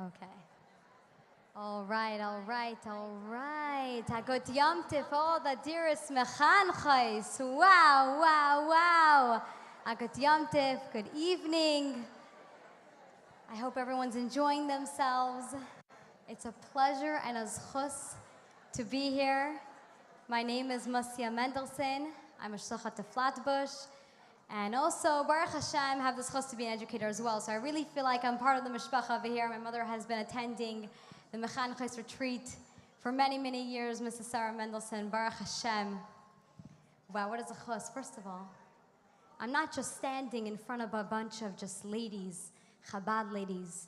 Okay. All right, all right, all right. Good Yom Tif, all the dearest Mechanchos. Wow, wow, wow. Good Yom Tif, good evening. I hope everyone's enjoying themselves. It's a pleasure and a zchus to be here. My name is Marcia Mendelson. I'm a shluchat to Flatbush. And also, Baruch Hashem, have the zchus to be an educator as well. So I really feel like I'm part of the mishpacha over here. My mother has been attending the Mechanchos retreat for many, many years, Mrs. Sarah Mendelson. Baruch Hashem. Wow, what is a zchus? First of all, I'm not just standing in front of a bunch of just ladies, Chabad ladies.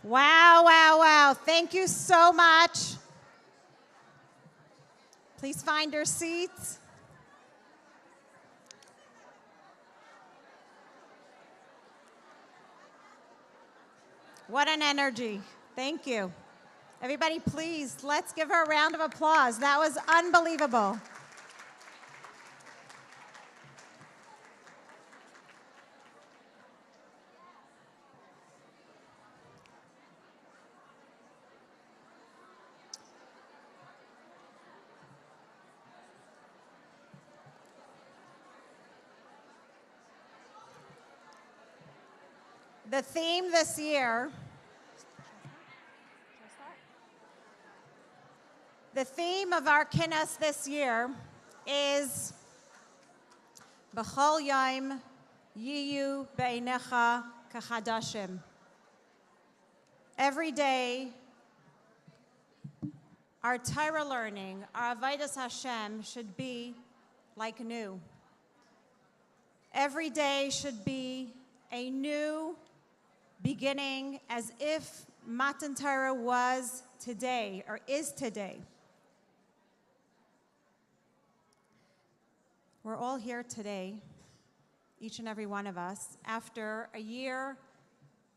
Wow, wow, wow. Thank you so much. Please find your seats. What an energy. Thank you. Everybody, please, let's give her a round of applause. That was unbelievable. The theme this year, the theme of our Kinus this year is B'chol Yom Yiyu Be'einecha Kachadashim. Every day, our Torah learning, our Avodas Hashem should be like new. Every day should be a new beginning, as if Matan Torah was today or is today. We're all here today, each and every one of us, after a year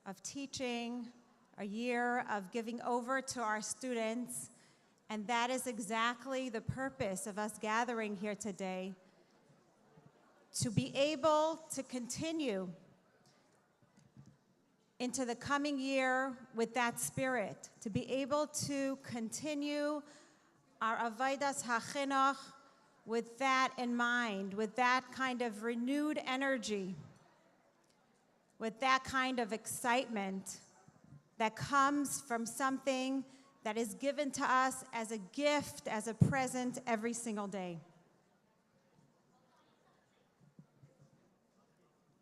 of teaching, a year of giving over to our students, and that is exactly the purpose of us gathering here today, to be able to continue into the coming year with that spirit, to be able to continue our Avodas HaChinuch with that in mind, with that kind of renewed energy, with that kind of excitement that comes from something that is given to us as a gift, as a present every single day.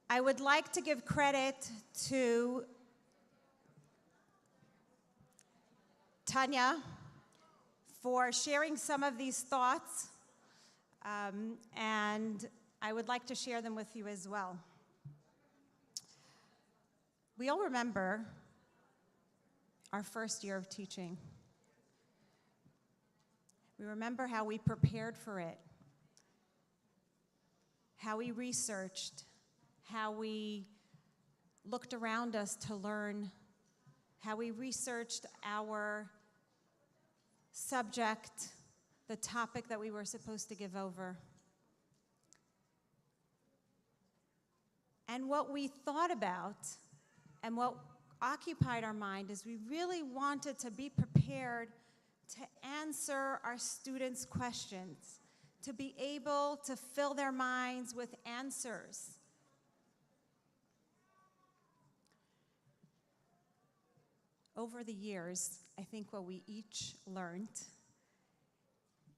I would like to give credit to Tanya for sharing some of these thoughts, and I would like to share them with you as well. We all remember our first year of teaching. We remember how we prepared for it, how we researched, how we looked around us to learn, how we researched our subject, the topic that we were supposed to give over. And what we thought about and what occupied our mind is we really wanted to be prepared to answer our students' questions, to be able to fill their minds with answers. Over the years, I think what we each learned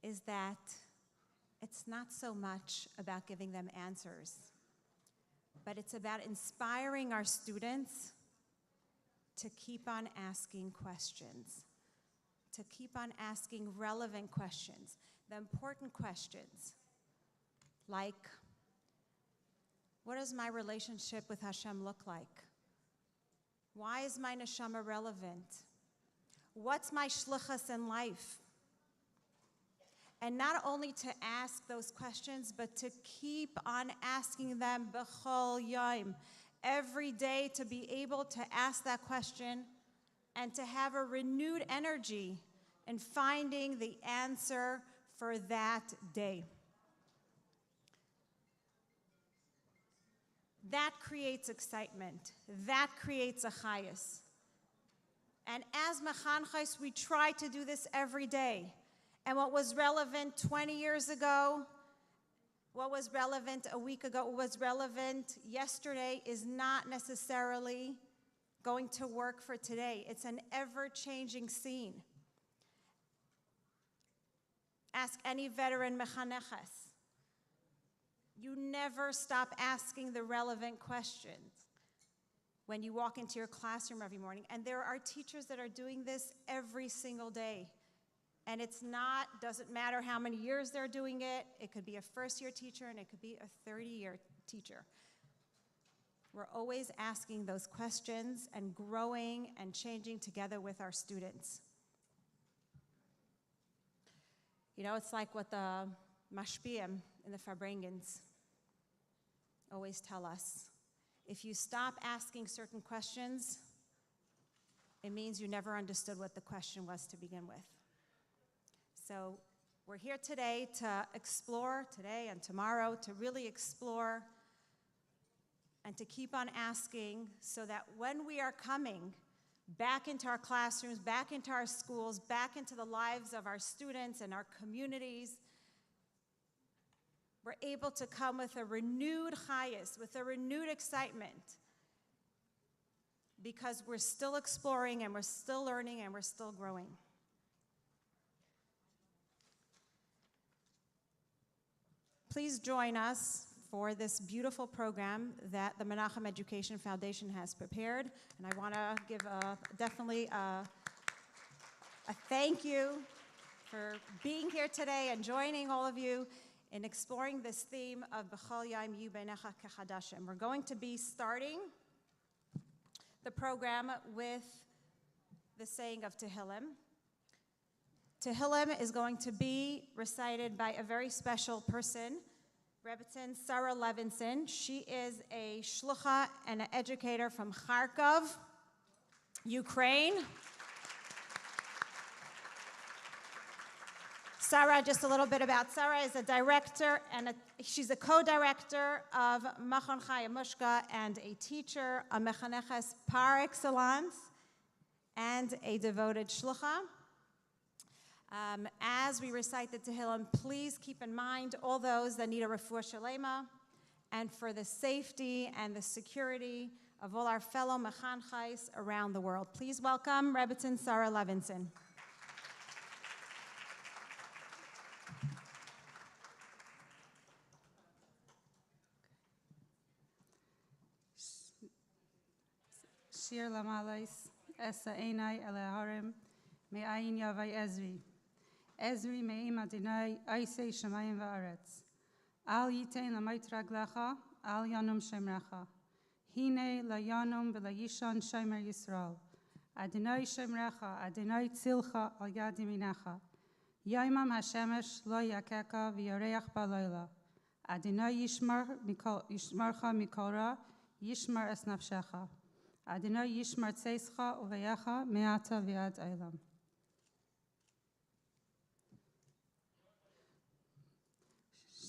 is that it's not so much about giving them answers, but it's about inspiring our students to keep on asking questions, to keep on asking relevant questions, the important questions, like, what does my relationship with Hashem look like? Why is my neshama relevant? What's my shlichus in life? And not only to ask those questions, but to keep on asking them b'chol yom, every day, to be able to ask that question and to have a renewed energy in finding the answer for that day. That creates excitement. That creates a chayus. And as mechanchos, we try to do this every day. And what was relevant 20 years ago, what was relevant a week ago, what was relevant yesterday is not necessarily going to work for today. It's an ever-changing scene. Ask any veteran mechaneches. You never stop asking the relevant questions when you walk into your classroom every morning. And there are teachers that are doing this every single day. And it's not, doesn't matter how many years they're doing it. It could be a first-year teacher and it could be a 30-year teacher. We're always asking those questions and growing and changing together with our students. You know, it's like what the mashpiyim in the Farbrengens always tell us. If you stop asking certain questions, it means you never understood what the question was to begin with. So we're here today to explore, today and tomorrow, to really explore and to keep on asking so that when we are coming back into our classrooms, back into our schools, back into the lives of our students and our communities, we're able to come with a renewed chayas, with a renewed excitement, because we're still exploring and we're still learning and we're still growing. Please join us for this beautiful program that the Menachem Education Foundation has prepared. And I want to give definitely a thank you for being here today and joining all of you in exploring this theme of B'chol Yom Yu Beinecha Kechadashim. We're going to be starting the program with the saying of Tehillim. Tehillim is going to be recited by a very special person, Rebbetzin Sarah Levinson. She is a shlucha and an educator from Kharkov, Ukraine. Sarah, just a little bit about Sarah, is a director and she's a co-director of Machon Chaya Mushka and a teacher, a mechaneches par excellence, and a devoted shlucha. As we recite the Tehillim, please keep in mind all those that need a refuah shalema, and for the safety and the security of all our fellow mechanchos around the world. Please welcome Rebbetzin Sarah Levinson. Shir Lamalais, Esa Einai Eleharim, Me'ayin Yavai Ezri. Ezri Me'im Adonai, Aisei Shemayim Va'aretz. Al Yitain Lamait Raglecha, Al Yanum Shemrecha. Hine La Yanum V'la Yishon Shemer Yisrael. Adonai Shemrecha, Adonai Tzilcha, Al Yad Yaminecha. Yaimam Hashemesh Lo Yakeka V'yareach Ba'layla. Adonai Yishmarcha Mikora, Yishmar Es Nafshecha. Adonai Yishmar Tzeischa Uveyecha Me'ata V'yad Eilam.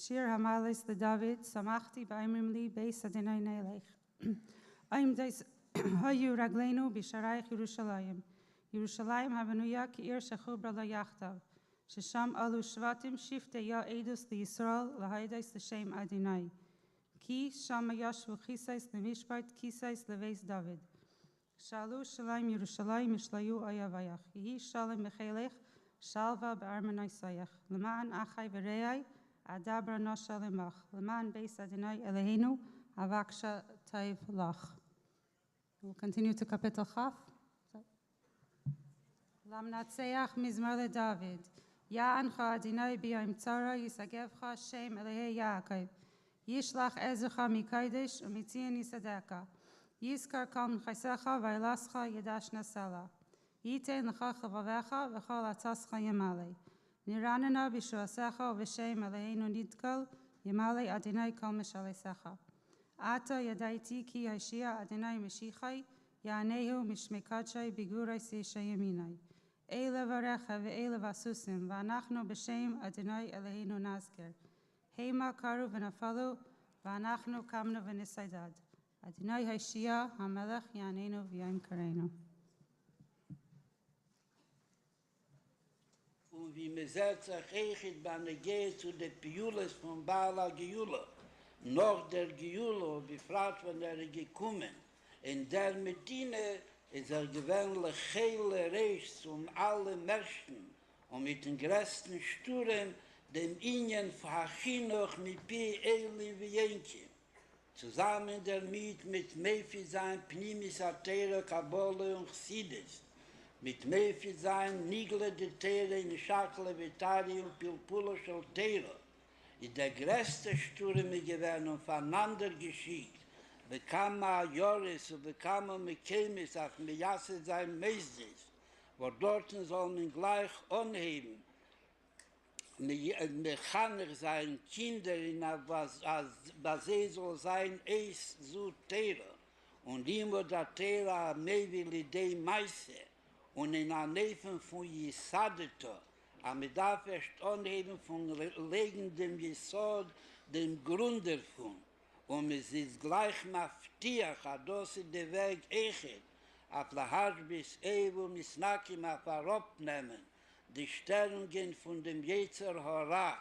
Shir Hamalis the David, Samachti Ba'imrim Li Beis Adonai Neilech. Aim Deis Hayu Ragleinu B'Sharayich Yerushalayim. Yerushalayim Havenuya Ki'ir Shechubra La Yachtav. Shesham Alu Shvatim Shifte Ya Edus L'Yisrael L'Haides L'Shem Adonai. Ki Shama Yashvu Chisais L'Mishpat Kisais L'Veis David. Shalu Shalayim Yerushalayim Mishlayu Ayavayach. Yehi Shalom Mechelech Shalva B'Armanai Sayach. L'Ma'an Achai V'Reai Adabra Nosha Lemach. L'Ma'an Beis Adonai Eloheinu Avaksha Taiv Lach. We'll continue to Kapitel Chaf. Lamnatseach Mizmar LeDavid. Ya'ancha Adonai B'Yom Tzara Yisagevcha Shem Elehei Yaakov. Yishlach Ezrecha Mikaidesh Umitzian Yisadeka. Yiskar Kam Chaisecha Vailascha Yedash Nasala. Yitein Lecha Chavavecha V'chol Atzascha Yemale. Niranana B'Shuasecha V'Shem Eloheinu Nidkal Yemale Adonai Kol Mishalesecha. Ata Yadaiti Ki Hashia Adonai Meshichai Ya'anehu Mishmekadshai Bigurai Seisha Yeminai. Eile Varecha Ve'eile Vasusim V'anachnu B'Shem Adonai Eloheinu Nazker. Hema Karu V'Nafalu V'anachnu Kamnu V'Nisaydad. Adonai Hashia HaMelech Ya'aneinu V'Yom Kareinu. Und wie mir selbst erreicht, wenn geht zu den Piules von Baala Geula, noch der Geula, wie fragt, wenn gekommen, in der Medine ist gewöhnlich hele Reis um alle Menschen und mit den größten Sturm dem Ingen Fachinoch mit Pi Eli Vienki. Zusammen damit mit Mefi sein Pnimis Atere, Kabole und Chsides. Mit Mefi sein Nigle de Tere in Schakle Vitari und Pilpulo Scholtere. In der größte Sturm gewesen und voneinander geschickt. bekama Joris und bekama Mekemis auf Mejasse sein Meistis, wo dorten soll man gleich anheben, Mechaner sein, Kinder in der Base soll sein, eis zu Tera. Und immer der Tera mevili de Meise. Und in der Neven von Jesadeter, aber darf erst anheben von legendem Jesod, dem Gründer von. Und es ist gleich maftiach, das ist der Weg Echet, auf der Harbis Evo Misnakim auf Aropnehmen, die Stellungen von dem Yetzer Hara,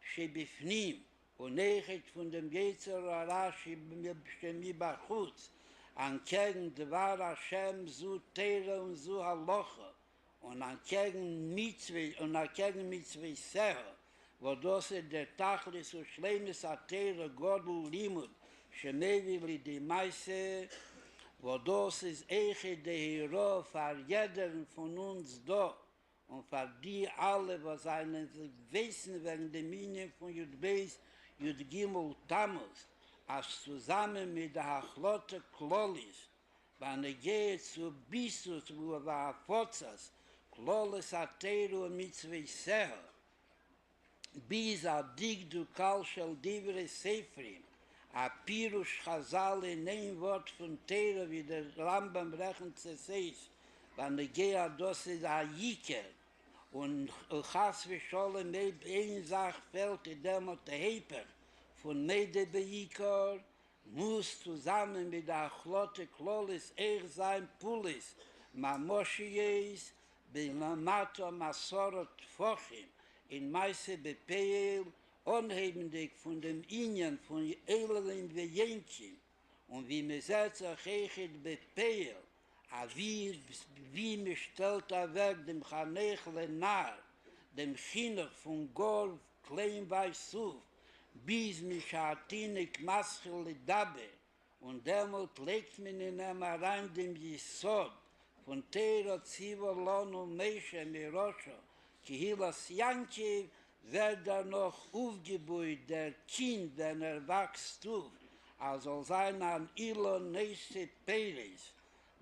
Shebifnim, und Echet von dem Yetzer Hara, Shemibachutz, an kegen Dvar Hashem zu Tere und zu Halocha, und an kegen Mitzvah, und an kegen Mitzvah Seher, wo das der Tachlis und Schleimes Atere Godel Limud, Shemevi li die Meise, wo das ist Eche de Hero für jeden von uns da, und für die alle, was einen wissen, wegen der Minion von Jud Beis, Jud Gimel Tammuz, als zusammen mit der Achlote Klolis, wenn geht zu Bisus, wo war Fotzas, Klolis Ateru und Mitzvah Seher, bis a dig du kal shel divre Sefrim, a Pirush Chazal in ein Wort von Teire, wie der Rambam rechnet seis, wenn Gea das ist a Yiker, und Chas v'Sholem ein Sach fällt in dem und der Heper, von Mede Beikor, muss zusammen mit der Achlote Klolis sein Pulis, Mamoshies, Benamato Masorot Fochim, in Meise Bepeil, unhebendig von dem Ingen von Eilelim Vejenkim, und wie mir setzt auch Echet Bepeil, a wie mir stellt weg dem Chanechle Nar, dem Chinoch von Gor, Klein Weißuf, bis mich Atinik Maschel Dabe, und demut legt man in ihm rein dem Jesod, von Tero Zivolon und Meshe Mirosho, Kihilas Yankiv, wird noch aufgebaut, der Kind, wenn wächst auf, also sein an Ilon Nese Peres,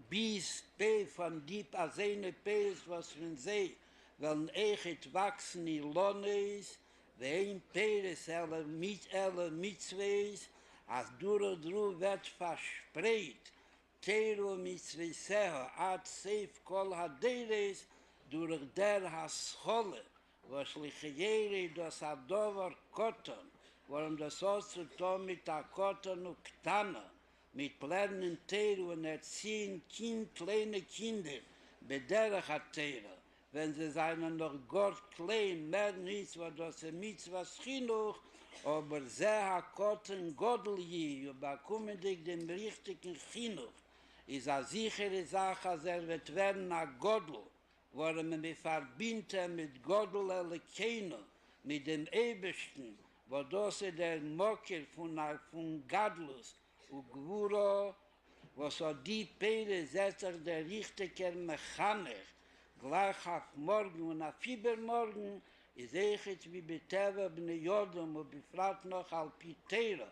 bis P von Dieb Asene Peres, was von See, wenn echt wachsen Ilones, wenn Peres alle Mitzweis, als Duro wird verspreit, Tero Mitzweseho, ad Seif Kol Haderes, durch der Haschole, was lichiere das Adover Koton, warum das so tun mit der Koton und Ktana, mit Plänen Teru und erziehen kleine Kinder, bederach hat Teru, wenn sie seien noch Gott klein, mehr nichts, was das Mitzvah Chinuch, aber sehr Koton Godel je, überkommen dich dem richtigen Chinuch, ist eine sichere Sache, als wird werden a Godel, worin man mich verbindet mit Godel Elekeno, mit dem Ebersten, wo das der Mocker von Gadlus und Gwuro, wo so die Pele setzt der richtige Mechaner, gleich auf morgen und auf übermorgen, ist echt wie Betewe bne Jodom und befragt noch al Pitera,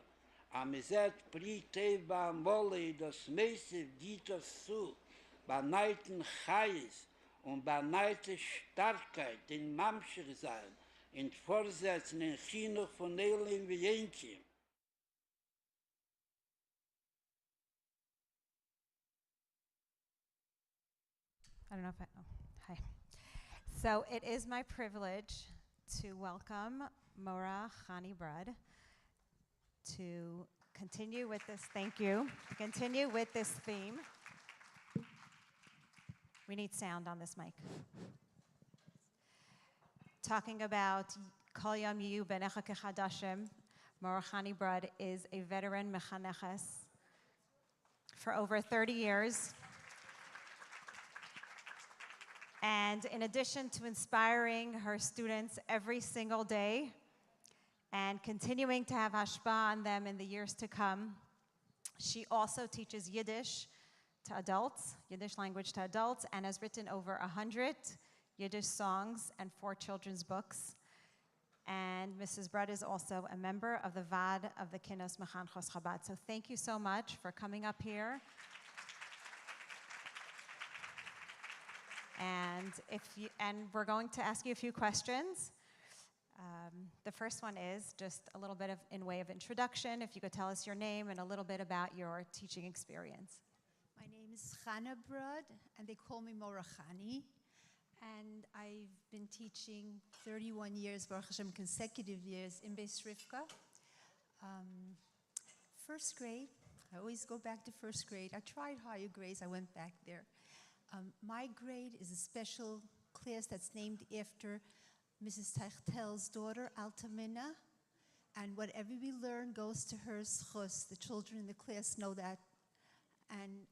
am Zet pri Teva Molle, das meiste geht es zu, bei Neiten Chais, und bei neite Starkheit in Mamschir sein, in Vorsätzen in Chinuch von Eilim wie Jenkim. I don't know if hi. So it is my privilege to welcome Mora Chani Brud to continue with this, thank you, to continue with this theme. We need sound on this mic. Talking about Kol Yom Yiyu Benecha Kechadashim, Mora Chani Brud is a veteran mechaneches for over 30 years. And in addition to inspiring her students every single day and continuing to have hashpah on them in the years to come, she also teaches Yiddish to adults, Yiddish language to adults, and has written over 100 Yiddish songs and 4 children's books. And Mrs. Brutt is also a member of the VAD of the Kinus Hamechanchos Chabad. So thank you so much for coming up here. And we're going to ask you a few questions. The first one is just a little bit in way of introduction. If you could tell us your name and a little bit about your teaching experience. My name is Chana Brod, and they call me Mora Chani. And I've been teaching 31 years, Baruch Hashem, consecutive years in Beis Rivka. First grade, I always go back to first grade. I tried higher grades, I went back there. My grade is a special class that's named after Mrs. Techtel's daughter, Altamina. And whatever we learn goes to her schus. The children in the class know that. And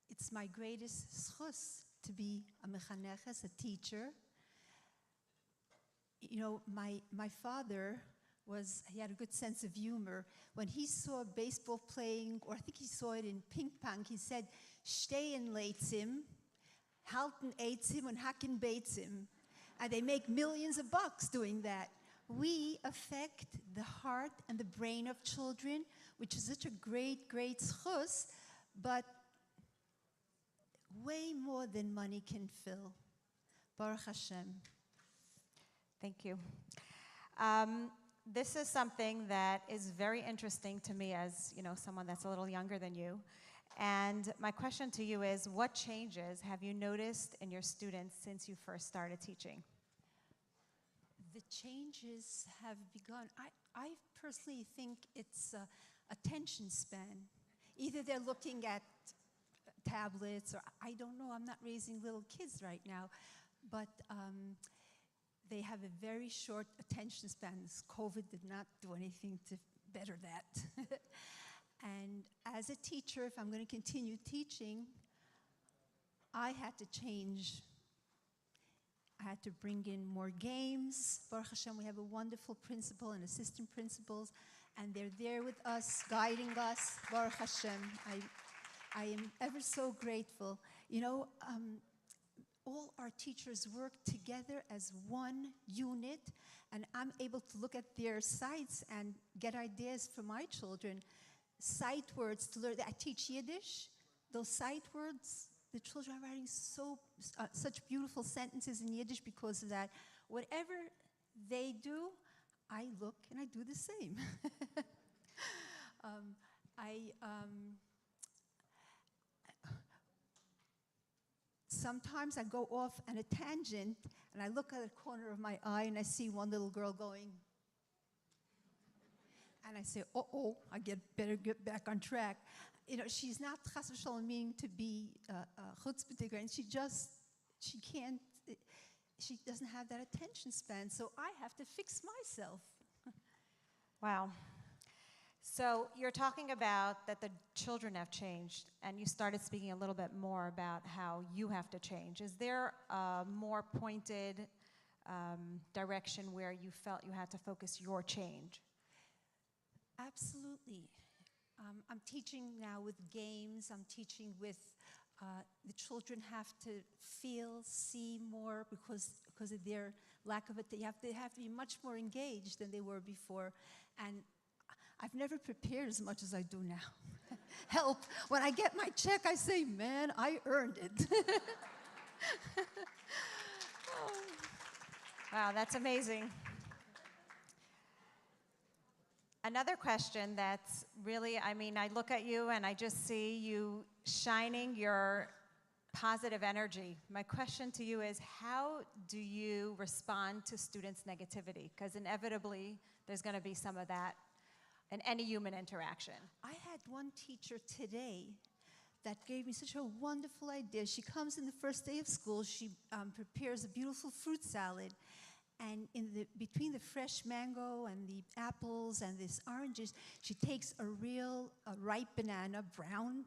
it's my greatest schus to be a mechaneches, a teacher. You know, my father he had a good sense of humor. When he saw baseball playing, or I think he saw it in ping pong, he said, "Stehen leitzim, halten eitzim, and hacken beitzim." And they make millions of bucks doing that. We affect the heart and the brain of children, which is such a great, great schus, but way more than money can fill. Baruch Hashem. Thank you. This is something that is very interesting to me as, someone that's a little younger than you. And my question to you is, what changes have you noticed in your students since you first started teaching? The changes have begun. I personally think it's attention span. Either they're looking at tablets, or I don't know, I'm not raising little kids right now, but they have a very short attention span. This COVID did not do anything to better that. And as a teacher, if I'm going to continue teaching, I had to change. I had to bring in more games. Baruch Hashem, we have a wonderful principal and assistant principals, and they're there with us, guiding us. Baruch Hashem, I am ever so grateful. All our teachers work together as one unit, and I'm able to look at their sites and get ideas for my children. Sight words to learn. I teach Yiddish. Those sight words, the children are writing such beautiful sentences in Yiddish because of that. Whatever they do, I look and I do the same. Sometimes I go off on a tangent and I look at the corner of my eye and I see one little girl going. And I say, uh-oh, I better get back on track. She's not chas v'sholom meaning to be chutzpah, and she doesn't have that attention span, so I have to fix myself. Wow. So you're talking about that the children have changed, and you started speaking a little bit more about how you have to change. Is there a more pointed direction where you felt you had to focus your change? Absolutely. I'm teaching now with games. I'm teaching with the children have to feel, see more because of their lack of it. They have to be much more engaged than they were before. And I've never prepared as much as I do now. Help. When I get my check, I say, man, I earned it. Wow, that's amazing. Another question that's really, I look at you and I just see you shining your positive energy. My question to you is, how do you respond to students' negativity? Because inevitably, there's going to be some of that in any human interaction. I had one teacher today that gave me such a wonderful idea. She comes in the first day of school, she prepares a beautiful fruit salad, and between the fresh mango and the apples and these oranges, she takes a ripe banana, brown,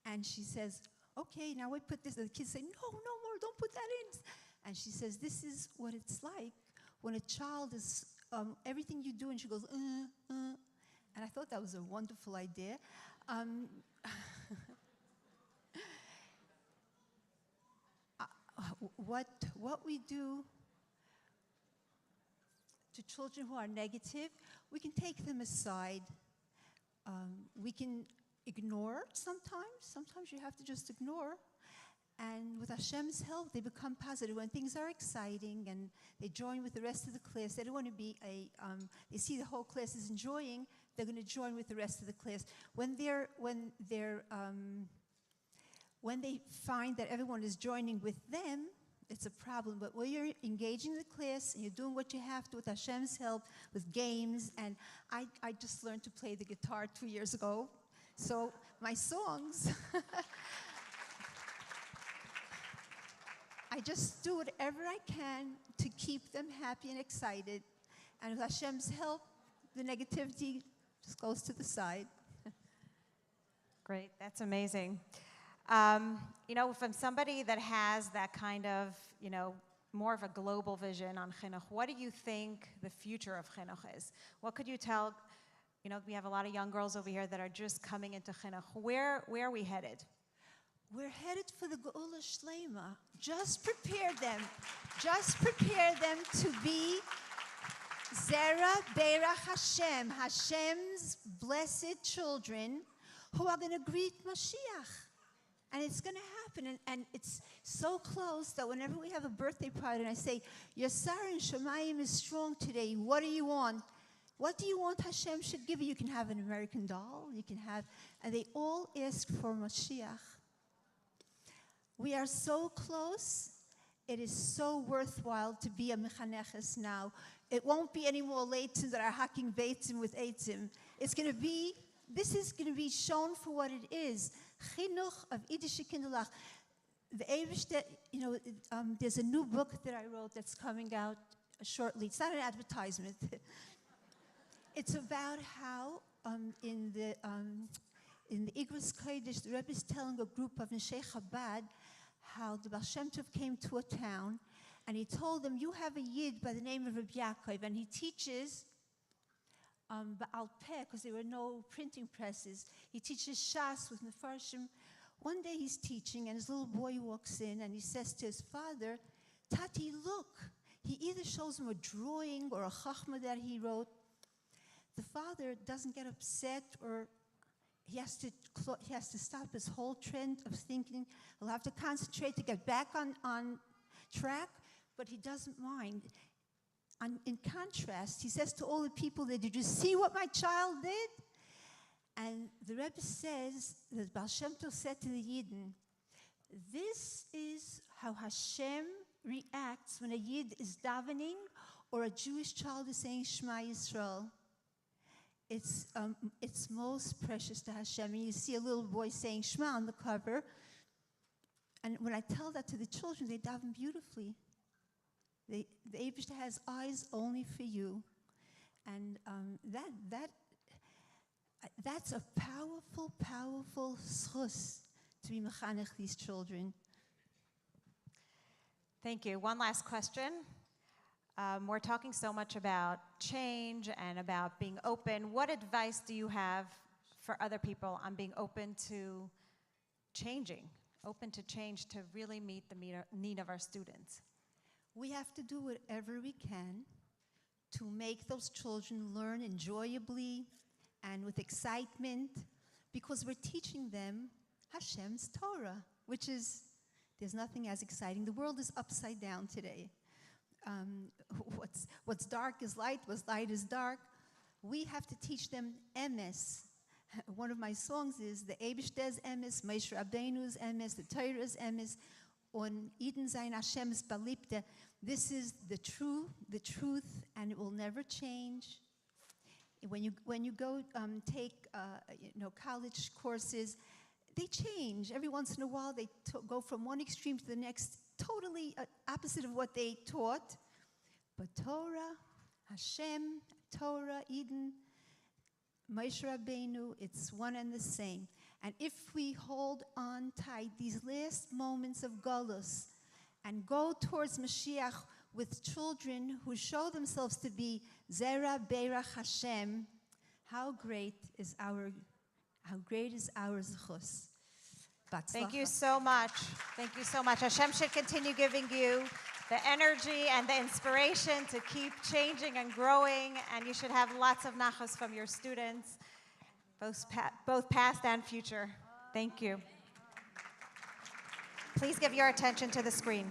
and she says, okay, now we put this, and the kids say, no more, don't put that in. And she says, this is what it's like when a child is, everything you do, and she goes, and I thought that was a wonderful idea. What we do to children who are negative, we can take them aside. We can ignore sometimes. Sometimes you have to just ignore. And with Hashem's help, they become positive. When things are exciting and they join with the rest of the class, they don't want to be they see the whole class is enjoying, they're going to join with the rest of the class. When they find that everyone is joining with them, it's a problem. But when you're engaging the class and you're doing what you have to with Hashem's help, with games, and I just learned to play the guitar 2 years ago. So my songs, I just do whatever I can to keep them happy and excited. And with Hashem's help, the negativity just goes to the side. Great, that's amazing. From somebody that has that kind of, more of a global vision on chinuch, what do you think the future of chinuch is? What could you tell, we have a lot of young girls over here that are just coming into chinuch. Where are we headed? We're headed for the Geula Shlema. Just prepare them. Just prepare them to be Zera Beirach Hashem, Hashem's blessed children who are going to greet Mashiach. And it's going to happen. And it's so close that whenever we have a birthday party and I say, your Sarah in Shemayim is strong today. What do you want? What do you want Hashem should give you? You can have an American doll. You can have, and they all ask for Mashiach. We are so close. It is so worthwhile to be a mechaneches now. It won't be any more leitzim that are hacking beitzim with eitzim. This is going to be shown for what it is. Chinuch of Yiddish Kinderlach. The Eibishter, there's a new book that I wrote that's coming out shortly. It's not an advertisement. It's about how in the Igros Kodesh, the Rebbe is telling a group of Neshei Chabad how the Baal Shem Tov came to a town, and he told them, you have a Yid by the name of Rabbi Yaakov, and he teaches Ba'al Peh, because there were no printing presses. He teaches Shas with Mefarshim. One day he's teaching, and his little boy walks in, and he says to his father, Tati, look. He either shows him a drawing or a chachma that he wrote. The father doesn't get upset, or he has to stop his whole trend of thinking. He'll have to concentrate to get back on track, but he doesn't mind. In contrast, he says to all the people there, did you see what my child did? And the Rebbe says, the Baal Shem Tov said to the Yidden, this is how Hashem reacts when a Yid is davening or a Jewish child is saying Shema Yisrael. It's most precious to Hashem. And you see a little boy saying Shema on the cover. And when I tell that to the children, they daven beautifully. The Eibishter has eyes only for you. And that's a powerful, powerful schus to be mechanech these children. Thank you. One last question. We're talking so much about change and about being open. What advice do you have for other people on being open to changing, open to change to really meet the need of our students? We have to do whatever we can to make those children learn enjoyably and with excitement, because we're teaching them Hashem's Torah, which is, there's nothing as exciting. The world is upside down today. What's dark is light, what's light is dark. We have to teach them emes. One of my songs is the Eibishter's emes, Moshe Rabbeinu's emes, the Torah's emes, on Eden sein Hashem's Balipte. This is the truth, and it will never change. When you go take college courses, they change. Every once in a while, they go from one extreme to the next, totally opposite of what they taught. But Torah, Hashem, Torah, Eden, Moshe Rabbeinu, it's one and the same. And if we hold on tight these last moments of Golus and go towards Mashiach with children who show themselves to be Zera Beirach Hashem, how great is our zechus. Thank you so much. Thank you so much. Hashem should continue giving you the energy and the inspiration to keep changing and growing, and you should have lots of nachos from your students, both past and future. Thank you. Please give your attention to the screen.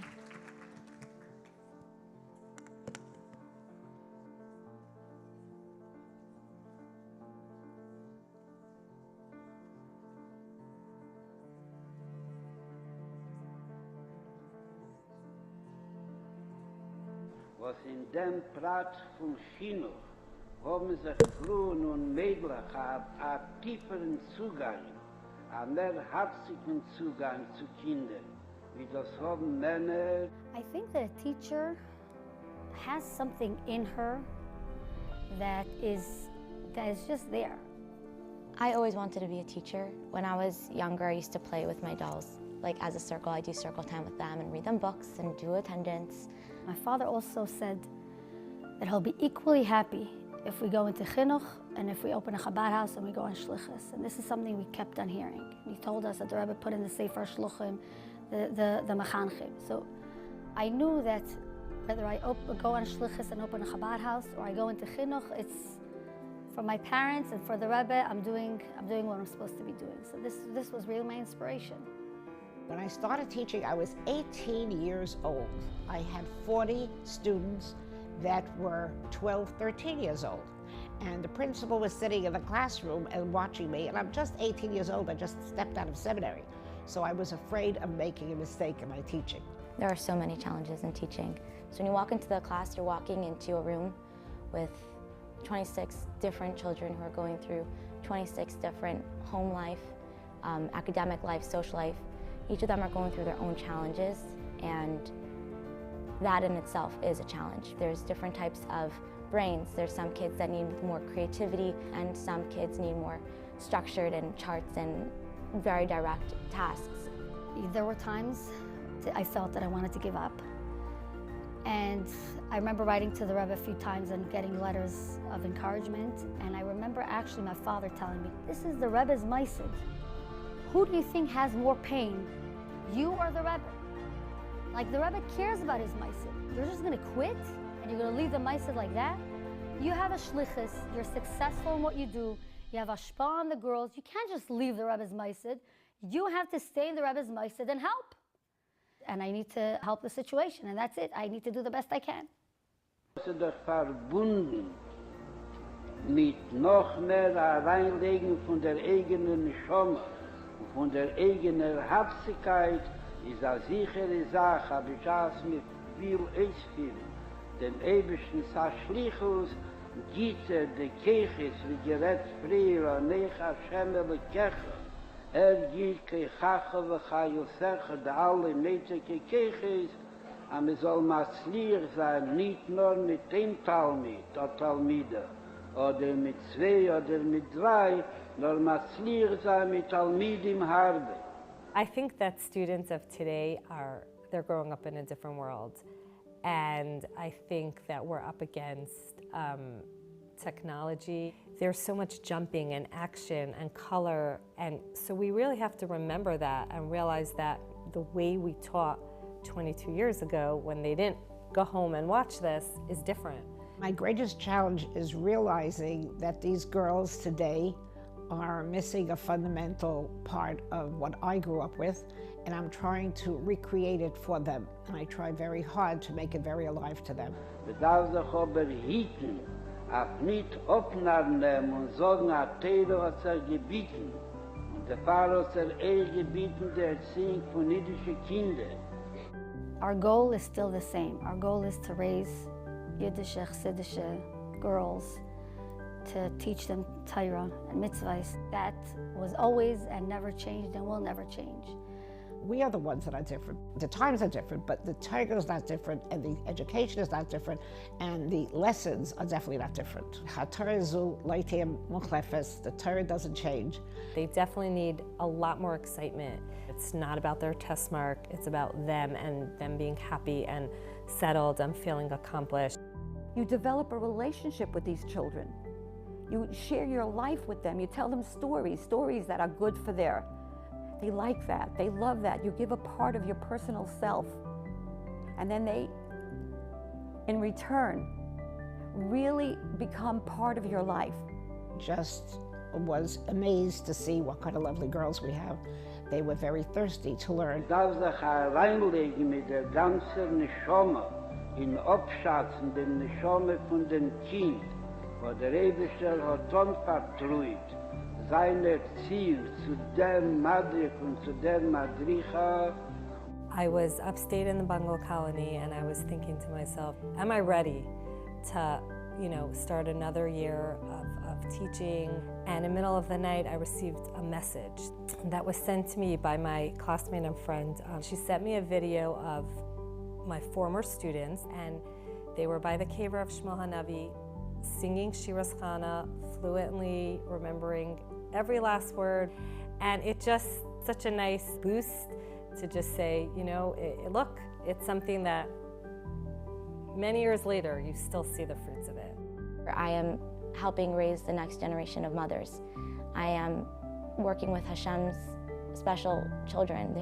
Was in dem Platz von Kinus haben sich Frauen und Mädchen einen tieferen Zugang, einen mehr herzigen Zugang zu Kindern, wie das haben Männer. I think that a teacher has something in her that is just there. I always wanted to be a teacher. When I was younger, I used to play with my dolls. Like as a circle, I do circle time with them and read them books and do attendance. My father also said that he'll be equally happy if we go into chinuch and if we open a Chabad house and we go on shlichus. And this is something we kept on hearing. He told us that the Rebbe put in the Sefer Shluchim, the Mechanchim. So I knew that whether I go on shlichus and open a Chabad house or I go into chinuch, it's for my parents and for the Rebbe, I'm doing what I'm supposed to be doing. So this was really my inspiration. When I started teaching, I was 18 years old. I had 40 students that were 12, 13 years old. And the principal was sitting in the classroom and watching me, and I'm just 18 years old. I just stepped out of seminary. So I was afraid of making a mistake in my teaching. There are so many challenges in teaching. So when you walk into the class, you're walking into a room with 26 different children who are going through 26 different home life, academic life, social life. Each of them are going through their own challenges, and that in itself is a challenge. There's different types of brains. There's some kids that need more creativity, and some kids need more structured and charts and very direct tasks. There were times that I felt that I wanted to give up. And I remember writing to the Rebbe a few times and getting letters of encouragement. And I remember actually my father telling me, this is the Rebbe's maisid. Who do you think has more pain, you or the Rebbe? Like, the Rebbe cares about his maisid. You're just gonna quit and you're gonna leave the maisid like that? You have a shlichus, you're successful in what you do, you have ashpa on the girls, you can't just leave the Rebbe's maisid. You have to stay in the Rebbe's maisid and help. And I need to help the situation, and that's it. I need to do the best I can. Verbunden mit noch mehr Reinlegen von der eigenen Schomme und von der eigenen Haftigkeit ist eine sichere Sache, aber ich habe es mit viel Eisfilm. Den ewigsten Saschlichus gibt die Kirche, wie gerät früher, nicht Hashem ele Kecha. Gibt kein Chacha v'chayosecha, der alle Mädchen Kirche, aber es soll maßlich sein, nicht nur mit dem Talmid oder Talmide, oder mit 2 oder mit 3, nur maßlich sein mit Talmidim Harbe. I think that students of today they're growing up in a different world. And I think that we're up against technology. There's so much jumping and action and color. And so we really have to remember that and realize that the way we taught 22 years ago when they didn't go home and watch this is different. My greatest challenge is realizing that these girls today are missing a fundamental part of what I grew up with, and I'm trying to recreate it for them. And I try very hard to make it very alive to them. Wir darf sich aber hüten, auf nicht aufnehmen und sagen, dass Teiro hat gebieten. Und der Pfarrer hat gebieten, der Erziehung von jüdischen Kindern. Our goal is still the same. Our goal is to raise Yiddish, Chassidish girls, to teach them Torah and mitzvahs. That was always and never changed and will never change. We are the ones that are different. The times are different, but the Torah is not different, and the education is not different, and the lessons are definitely not different. The Torah doesn't change. They definitely need a lot more excitement. It's not about their test mark, it's about them and them being happy and settled and feeling accomplished. You develop a relationship with these children. You share your life with them. You tell them stories that are good for their. They like that. They love that. You give a part of your personal self. And then they in return really become part of your life. Just was amazed to see what kind of lovely girls we have. They were very thirsty to learn. Darf sich hereinlegen mit der ganzen Neshama in Abschatzen dem Neshama von dem Kind, wo der Eibischer hat dann vertraut, seine Ziel zu der Madrik und zu der Madricha. I was upstate in the bungalow colony and I was thinking to myself, am I ready to, start another year of teaching? And in the middle of the night, I received a message that was sent to me by my classmate and friend. She sent me a video of my former students, and they were by the kever of Shmuel Hanavi, singing Shiras Chana fluently, remembering every last word. And it just such a nice boost to just say, look, it's something that many years later, you still see the fruits of it. I am helping raise the next generation of mothers. I am working with Hashem's special children,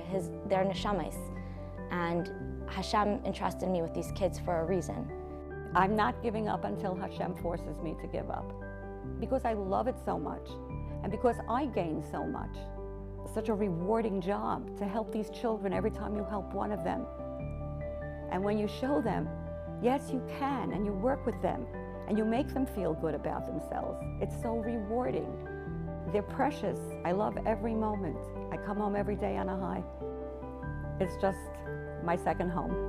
they're neshamas, and Hashem entrusted me with these kids for a reason. I'm not giving up until Hashem forces me to give up, because I love it so much, and because I gain so much. It's such a rewarding job to help these children every time you help one of them. And when you show them, yes, you can, and you work with them, and you make them feel good about themselves, it's so rewarding. They're precious. I love every moment. I come home every day on a high. It's just my second home.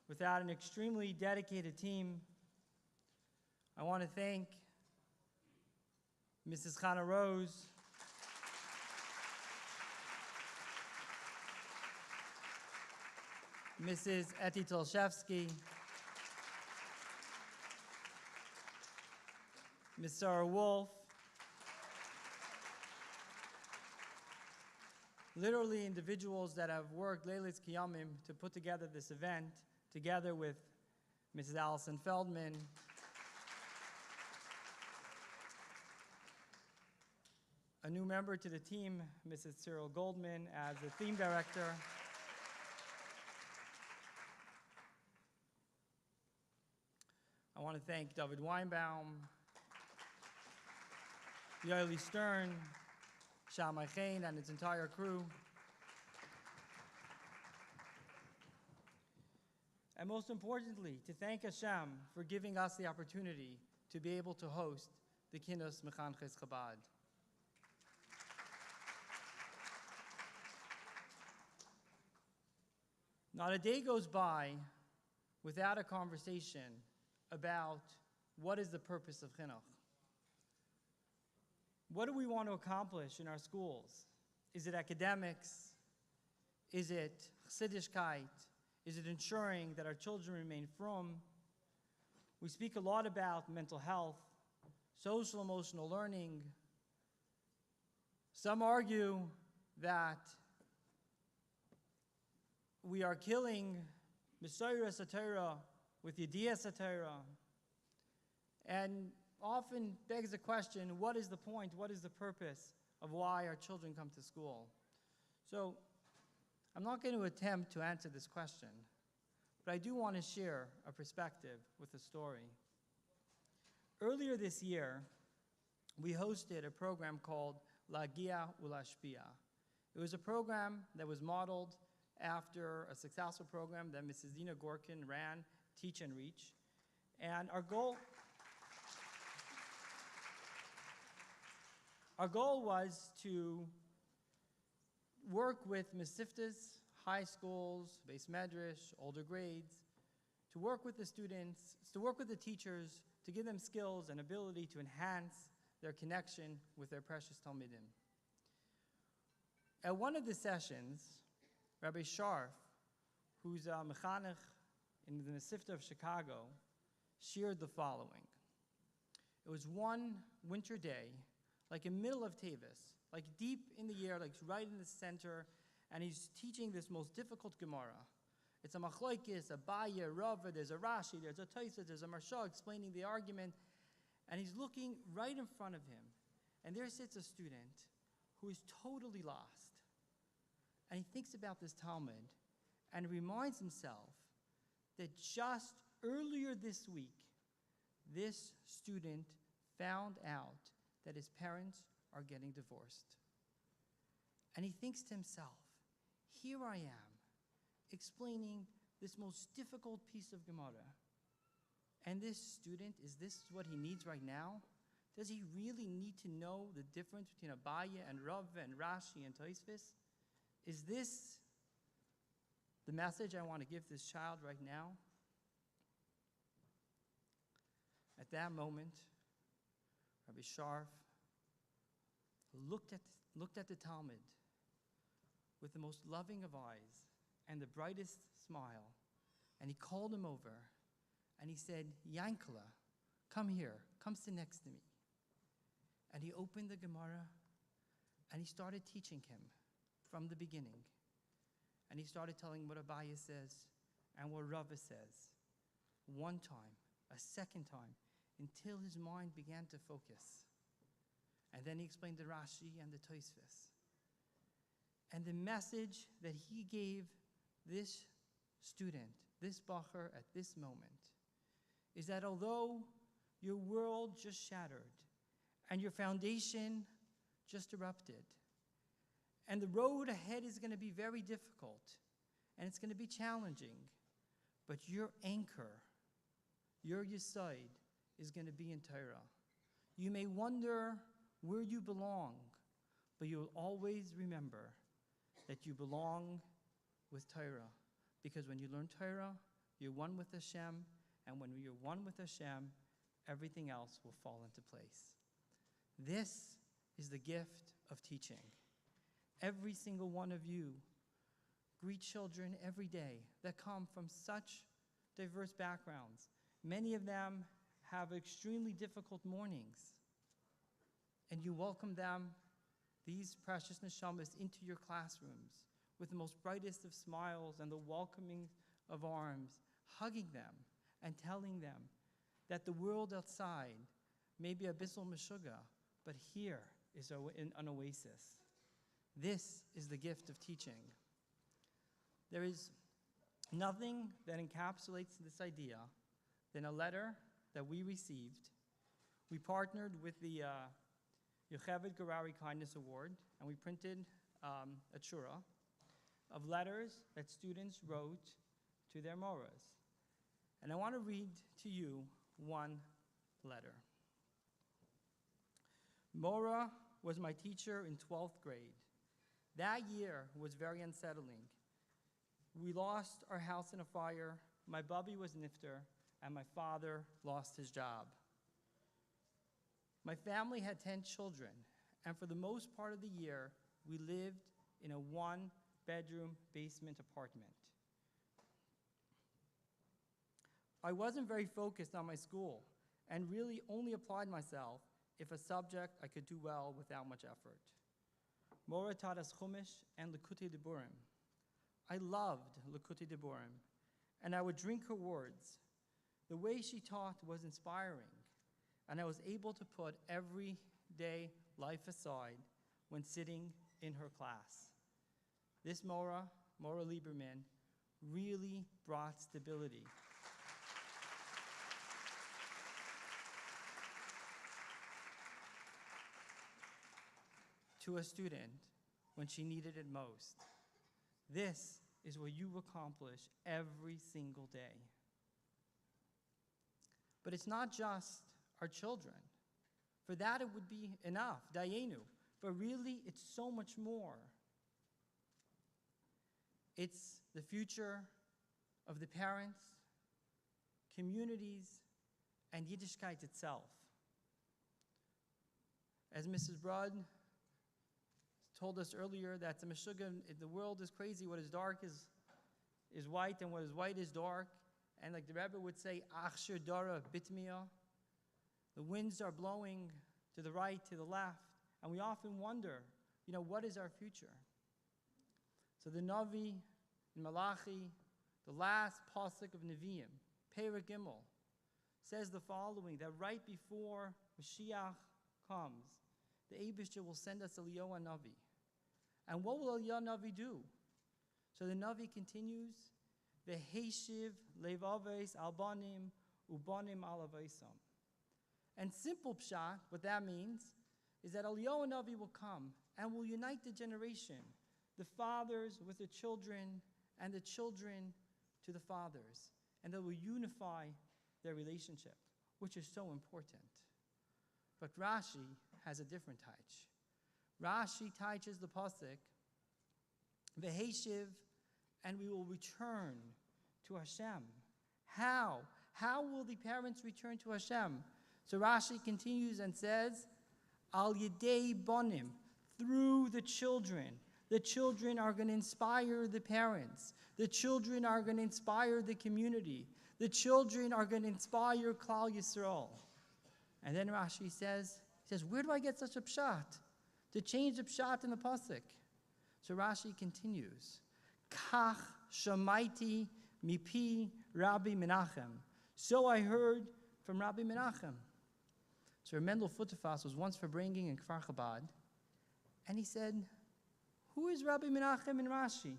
Without an extremely dedicated team, I want to thank Mrs. Chana Rose, Mrs. Eti Tolshevsky, Ms. Sarah Wolf, literally individuals that have worked Leilis Kiyamim to put together this event, together with Mrs. Allison Feldman, a new member to the team, Mrs. Cyril Goldman, as the theme director. I want to thank David Weinbaum, Yoeli Stern, Shamai Chain, and its entire crew. And most importantly, to thank Hashem for giving us the opportunity to be able to host the Kinus Hamechanchos Chabad. Not a day goes by without a conversation about what is the purpose of chinuch. What do we want to accomplish in our schools? Is it academics? Is it chassidishkeit? Is it ensuring that our children remain frum? We speak a lot about mental health, social emotional learning. Some argue that we are killing Messiah Satira with Yediyah Satira, and often begs the question, what is the point, what is the purpose of why our children come to school? So I'm not going to attempt to answer this question, but I do want to share a perspective with a story. Earlier this year, we hosted a program called Lagia Ulashpia. It was a program that was modeled after a successful program that Mrs. Dina Gorkin ran, Teach and Reach. And our goal was to work with Mesiftas, high schools, base medrash, older grades, to work with the students, to work with the teachers, to give them skills and ability to enhance their connection with their precious Talmidim. At one of the sessions, Rabbi Sharf, who's a mechanech in the Mesifta of Chicago, shared the following. It was one winter day, like in the middle of Tevis, like deep in the year, like right in the center, and he's teaching this most difficult Gemara. It's a Machlokes, a Baya, Rava, there's a Rashi, there's a Tosfos, there's a Marsha explaining the argument, and he's looking right in front of him, and there sits a student who is totally lost. And he thinks about this Talmud and reminds himself that just earlier this week, this student found out that his parents are getting divorced. And he thinks to himself, here I am, explaining this most difficult piece of Gemara. And this student, is this what he needs right now? Does he really need to know the difference between Abaya and Rav and Rashi and Tosfos? Is this the message I want to give this child right now? At that moment, Rabbi Sharf looked at the Talmud with the most loving of eyes and the brightest smile, and he called him over, and he said, Yankala, come here, come sit next to me. And he opened the Gemara, and he started teaching him from the beginning. And he started telling what Abaya says and what Rava says. One time, a second time, until his mind began to focus. And then he explained the Rashi and the Tosfos. And the message that he gave this student, this bacher at this moment, is that although your world just shattered and your foundation just erupted, and the road ahead is going to be very difficult, and it's going to be challenging, but your anchor, your yesod, is going to be in Torah. You may wonder where you belong, but you'll always remember that you belong with Torah, Because when you learn Torah, you're one with Hashem, and when you're one with Hashem, everything else will fall into place. This is the gift of teaching. Every single one of you greet children every day that come from such diverse backgrounds. Many of them have extremely difficult mornings. And you welcome them, these precious neshamas, into your classrooms with the most brightest of smiles and the welcoming of arms, hugging them and telling them that the world outside may be abyssal meshuggah, but here is an oasis. This is the gift of teaching. There is nothing that encapsulates this idea than a letter that we received. We partnered with the Yocheved Garari Kindness Award, and we printed a chura of letters that students wrote to their moras. And I want to read to you one letter. Mora was my teacher in 12th grade. That year was very unsettling. We lost our house in a fire, my bubby was nifter, and my father lost his job. My family had 10 children, and for the most part of the year, we lived in a one-bedroom basement apartment. I wasn't very focused on my school and really only applied myself if a subject I could do well without much effort. Mora taught us Chumash and Likutei Diburim. I loved Likutei Diburim, and I would drink her words. The way she taught was inspiring, and I was able to put everyday life aside when sitting in her class. This Mora Lieberman, really brought stability. To a student when she needed it most. This is what you accomplish every single day. But it's not just our children. For that it would be enough, dayenu. But really, it's so much more. It's the future of the parents, communities, and Yiddishkeit itself. As Mrs. Brud told us earlier, that the Meshuggah, the world is crazy. What is dark is white, and what is white is dark. And like the Rebbe would say, Achshir Dara Bitmiya. The winds are blowing to the right, to the left, and we often wonder, what is our future? So the Navi in Malachi, the last pasuk of Nevi'im, Perek Gimel, says the following, that right before Mashiach comes, the Eibishter will send us Eliyahu Navi. And what will Eliyahu Navi do? So the Navi continues, V'heishiv levaves albanim ubanim alavaisam. And simple pshat, what that means, is that Eliyahu Navi will come and will unite the generation, the fathers with the children, and the children to the fathers. And they will unify their relationship, which is so important. But Rashi has a different touch. Rashi teaches the pasuk, V'heishiv, and we will return to Hashem. How? How will the parents return to Hashem? So Rashi continues and says, Al Yedei Bonim, through the children. The children are going to inspire the parents. The children are going to inspire the community. The children are going to inspire Klal Yisrael. And then Rashi says, where do I get such a pshat? To change the pshat in the pasuk. So Rashi continues, Kach shamaiti mipi Rabbi Menachem. So I heard from Rabbi Menachem. So Mendel Futterfass was once for bringing in Kfar Chabad, and he said, who is Rabbi Menachem in Rashi?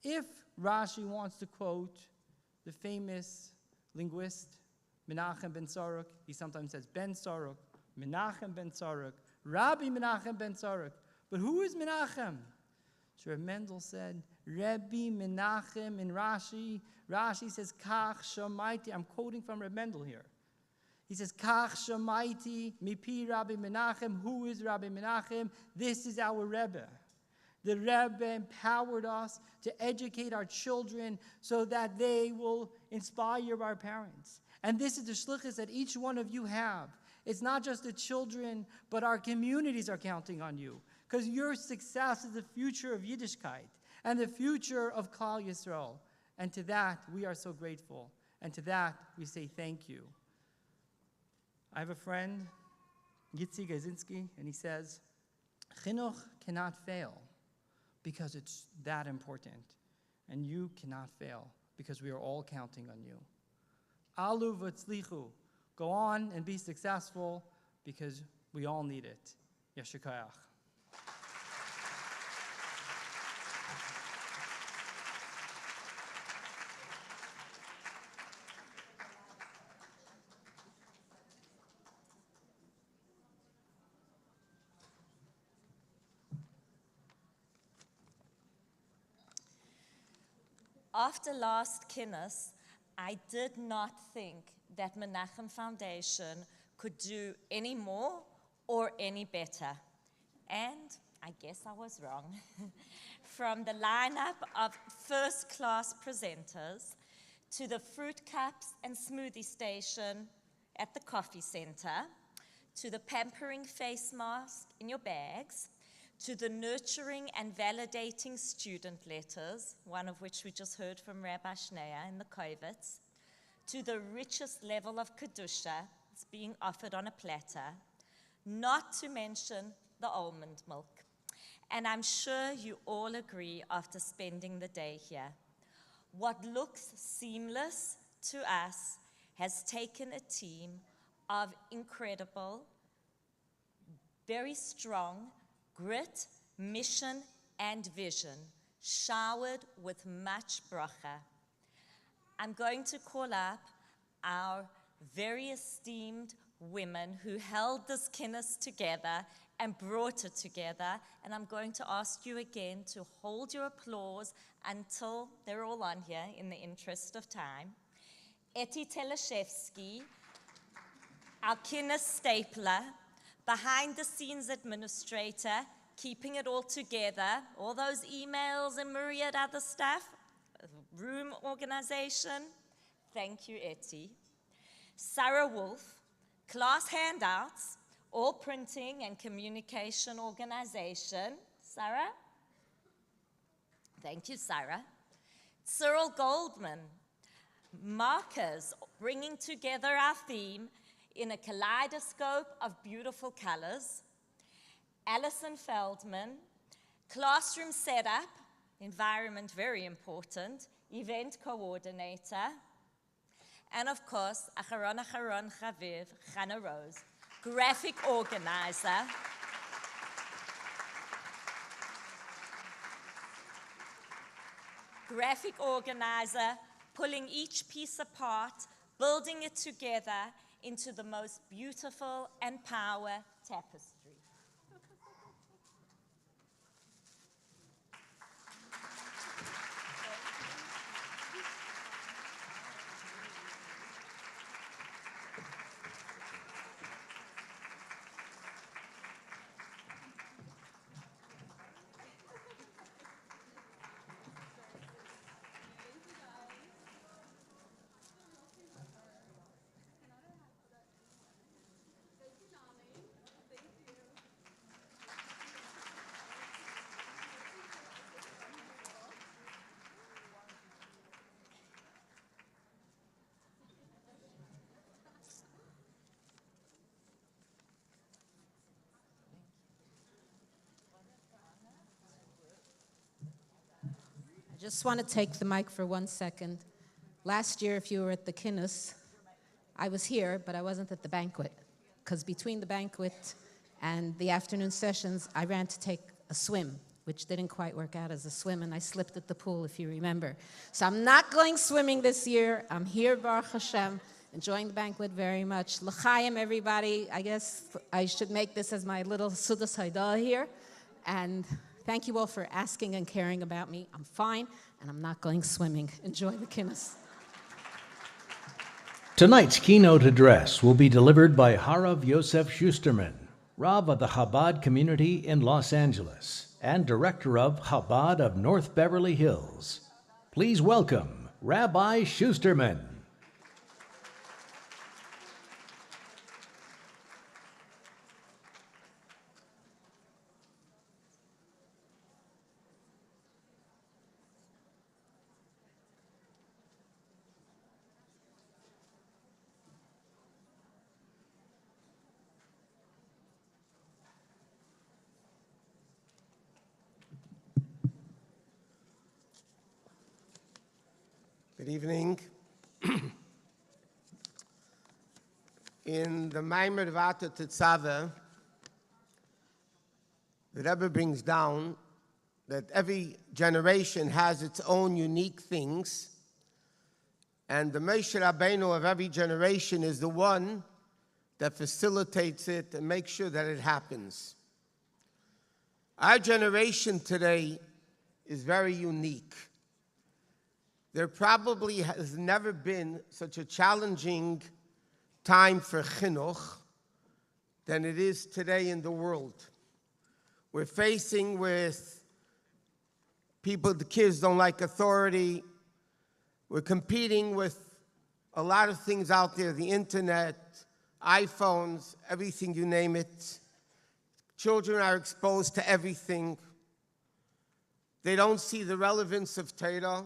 If Rashi wants to quote the famous linguist Menachem ben Saruk, he sometimes says Ben Saruk, Menachem ben Saruk, Rabbi Menachem ben Saruk. But who is Menachem? So Reb Mendel said, Rabbi Menachem in Rashi. Rashi says, Kach shamaiti. I'm quoting from Reb Mendel here. He says, Kach shamaiti mipi Rabbi Menachem. Who is Rabbi Menachem? This is our Rebbe. The Rebbe empowered us to educate our children so that they will inspire our parents. And this is the shlichus that each one of you have. It's not just the children, but our communities are counting on you. Because your success is the future of Yiddishkeit and the future of Klal Yisrael. And to that, we are so grateful. And to that, we say thank you. I have a friend, Yitzi Gazinski, and he says, Chinuch cannot fail because it's that important. And you cannot fail because we are all counting on you. Alu v'tzlichu. Go on and be successful because we all need it. Yasher koach. After last Kinus, I did not think that Menachem Foundation could do any more or any better. And I guess I was wrong. From the lineup of first-class presenters to the fruit cups and smoothie station at the coffee center, to the pampering face mask in your bags, to the nurturing and validating student letters, one of which we just heard from Rabbi Shneur in the Kovitz, to the richest level of Kedusha that's being offered on a platter, not to mention the almond milk. And I'm sure you all agree after spending the day here. What looks seamless to us has taken a team of incredible, very strong grit, mission, and vision, showered with much bracha. I'm going to call up our very esteemed women who held this Kinus together and brought it together, and I'm going to ask you again to hold your applause until they're all on here in the interest of time. Eti Teleshevsky, our Kinus stapler, behind-the-scenes administrator, keeping it all together, all those emails and myriad other stuff, room organization. Thank you, Eti. Sarah Wolf, class handouts, all printing and communication organization. Sarah? Thank you, Sarah. Cyril Goldman, markers, bringing together our theme in a kaleidoscope of beautiful colors. Alison Feldman, classroom setup, environment very important, event coordinator. And of course, Acharon Chaviv, Chana Rose, graphic organizer. Graphic organizer, pulling each piece apart, building it together into the most beautiful and power tapestry. I just want to take the mic for 1 second. Last year, if you were at the Kinus, I was here, but I wasn't at the banquet, because between the banquet and the afternoon sessions, I ran to take a swim, which didn't quite work out as a swim, and I slipped at the pool, if you remember. So I'm not going swimming this year. I'm here, Baruch Hashem, enjoying the banquet very much. L'chaim, everybody. I guess I should make this as my little Sudas Haidah here. And thank you all for asking and caring about me. I'm fine, and I'm not going swimming. Enjoy the Kinus. Tonight's keynote address will be delivered by Harav Yosef Schusterman. Rav of the Chabad community in Los Angeles and Director of Chabad of North Beverly Hills. Please welcome Rabbi Schusterman. Good evening. In the Maimer Vata Tetzaveh, the Rebbe brings down that every generation has its own unique things, and the Moshe Rabbeinu of every generation is the one that facilitates it and makes sure that it happens. Our generation today is very unique. There probably has never been such a challenging time for chinuch than it is today in the world. We're facing with people, the kids don't like authority. We're competing with a lot of things out there, the internet, iPhones, everything, you name it. Children are exposed to everything. They don't see the relevance of Torah.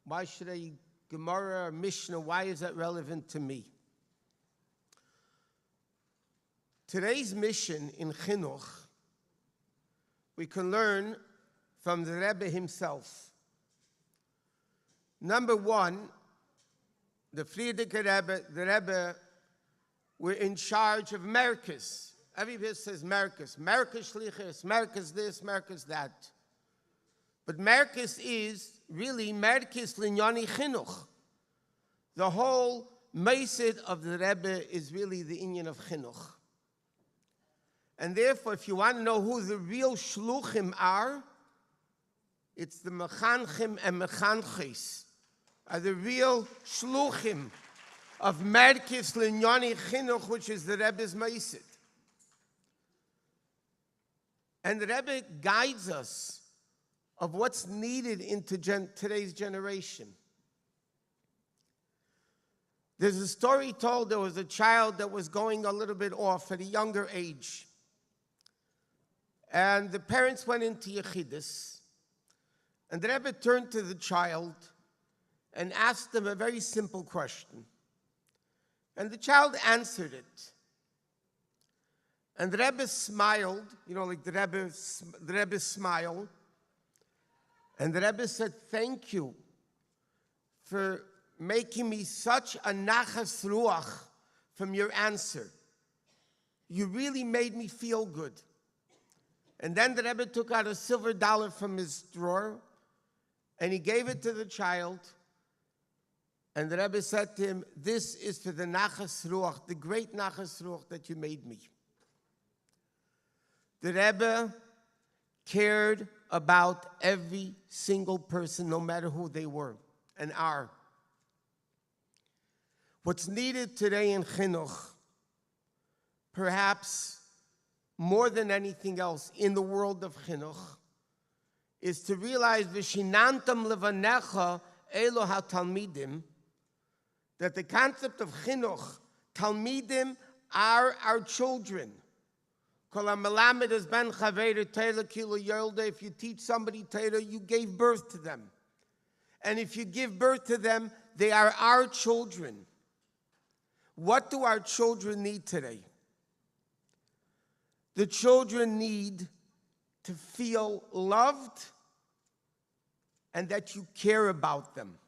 Why should a Gemara or Mishnah, why is that relevant to me? Today's mission in Chinuch, we can learn from the Rebbe himself. Number one, the Frierdiker Rebbe, the Rebbe, were in charge of Merkos. Everybody says Merkos. Merkos Shlichus, Merkos this, Merkos that. But Merkos is really Merkos Linyani Chinuch. The whole message of the Rebbe is really the inyan of Chinuch. And therefore, if you want to know who the real shluchim are, it's the mechanchim and mechanchis, are the real shluchim of Merkos Linyani Chinuch, which is the Rebbe's message. And the Rebbe guides us of what's needed into today's generation. There's a story told, there was a child that was going a little bit off at a younger age. And the parents went into Yechidus. And the Rebbe turned to the child and asked him a very simple question. And the child answered it. And the Rebbe smiled, you know, like the Rebbe smiled. And the Rebbe said, thank you for making me such a nachas ruach from your answer. You really made me feel good. And then the Rebbe took out a silver dollar from his drawer, and he gave it to the child. And the Rebbe said to him, this is for the nachas ruach, the great nachas ruach that you made me. The Rebbe cared about every single person, no matter who they were and are. What's needed today in Chinuch, perhaps more than anything else in the world of Chinuch, is to realize V'shinantam levanecha elo ha-talmidim, that the concept of Chinuch, Talmidim are our children. If you teach somebody Torah, you gave birth to them. And if you give birth to them, they are our children. What do our children need today? The children need to feel loved and that you care about them.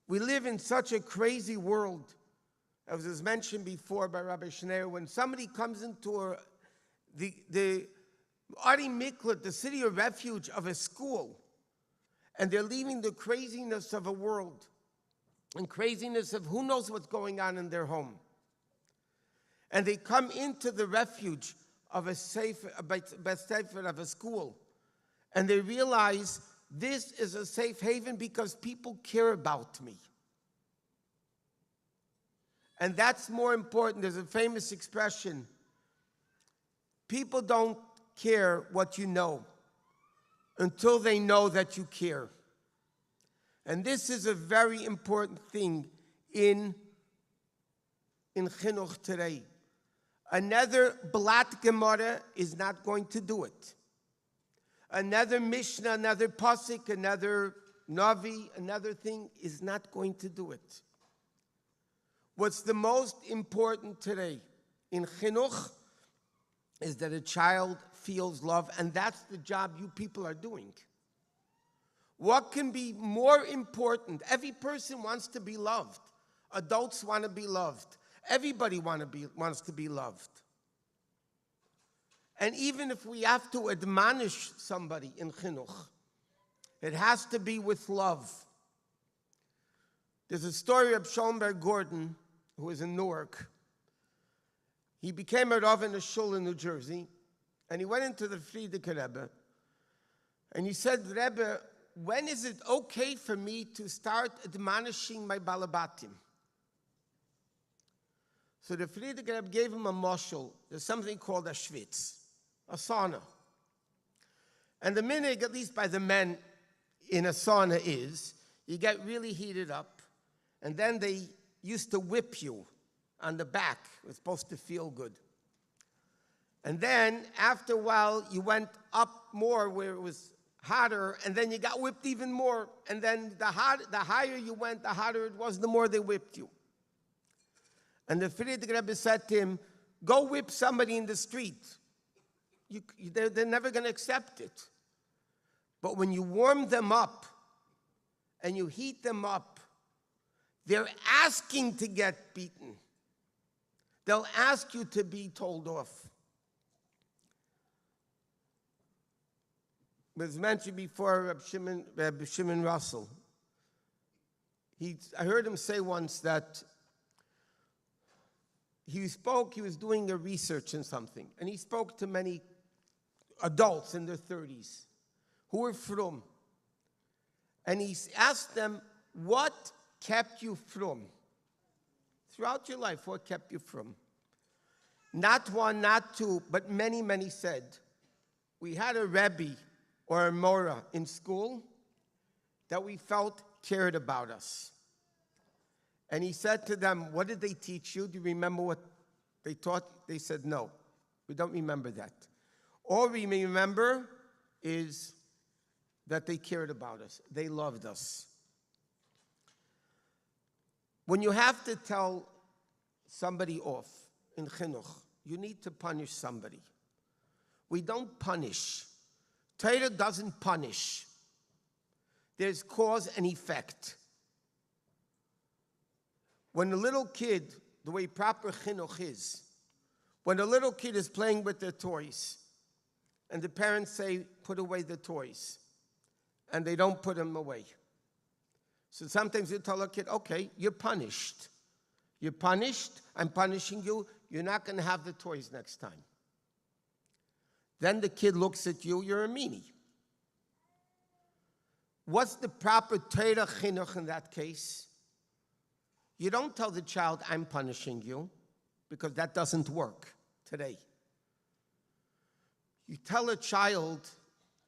We live in such a crazy world. As was mentioned before by Rabbi Schneier, when somebody comes into the Ari Miklat, the city of refuge of a school, and they're leaving the craziness of a world and craziness of who knows what's going on in their home. And they come into the refuge of a safe, of a school, and they realize this is a safe haven because people care about me. And that's more important. There's a famous expression People don't care what you know until they know that you care. And this is a very important thing in chinuch today. Another blat Gemara is not going to do it. Another Mishnah, another Pasuk, another Navi, another thing is not going to do it. What's the most important today in chinuch is that a child feels love, and that's the job you people are doing. What can be more important? Every person wants to be loved. Adults want to be loved. Everybody wants to be loved. And even if we have to admonish somebody in chinuch, it has to be with love. There's a story of Schoenberg Gordon, who was in Newark. He became a Rav in a shul in New Jersey, and he went into the Frierdiker Rebbe, and he said, Rebbe, when is it okay for me to start admonishing my balabatim? So the Frierdiker Rebbe gave him a mashal. There's something called a schwitz, a sauna. And the minhag, at least by the men in a sauna, is you get really heated up, and then they used to whip you on the back. It was supposed to feel good. And then, after a while, you went up more where it was hotter, and then you got whipped even more. And then the higher you went, the hotter it was, the more they whipped you. And the Frierdiker Rebbe said to him, go whip somebody in the street. They're never going to accept it. But when you warm them up and you heat them up, they're asking to get beaten. They'll ask you to be told off. It was mentioned before, Reb Shimon Russell. I heard him say once that he was doing a research in something, and he spoke to many adults in their 30s who were frum. And he asked them, what kept you frum? Throughout your life, what kept you frum? Not one, not two, but many, many said, we had a Rebbe or a Mora in school that we felt cared about us. And he said to them, what did they teach you? Do you remember what they taught? They said, no, we don't remember that. All we remember is that they cared about us. They loved us. When you have to tell somebody off in chinuch, you need to punish somebody. We don't punish. Torah doesn't punish. There's cause and effect. When a little kid, the way proper chinuch is, when a little kid is playing with their toys, and the parents say, put away the toys, and they don't put them away. So sometimes you tell a kid, okay, you're punished. You're punished, I'm punishing you, you're not going to have the toys next time. Then the kid looks at you, you're a meanie. What's the proper Torah chinuch in that case? You don't tell the child, I'm punishing you, because that doesn't work today. You tell a child,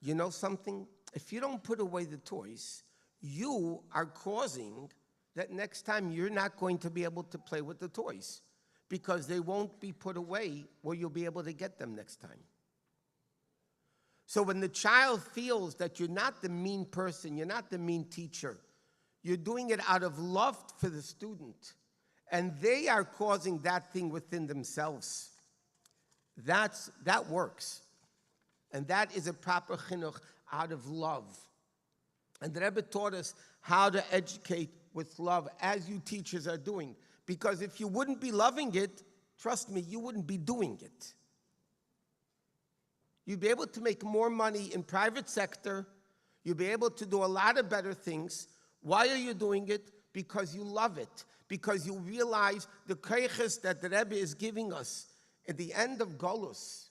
you know something? If you don't put away the toys, you are causing that next time you're not going to be able to play with the toys because they won't be put away where you'll be able to get them next time. So when the child feels that you're not the mean person, you're not the mean teacher, you're doing it out of love for the student, and they are causing that thing within themselves, that works. And that is a proper chinuch out of love. And the Rebbe taught us how to educate with love, as you teachers are doing. Because if you wouldn't be loving it, trust me, you wouldn't be doing it. You'd be able to make more money in private sector. You'd be able to do a lot of better things. Why are you doing it? Because you love it. Because you realize the keiches that the Rebbe is giving us at the end of Golus,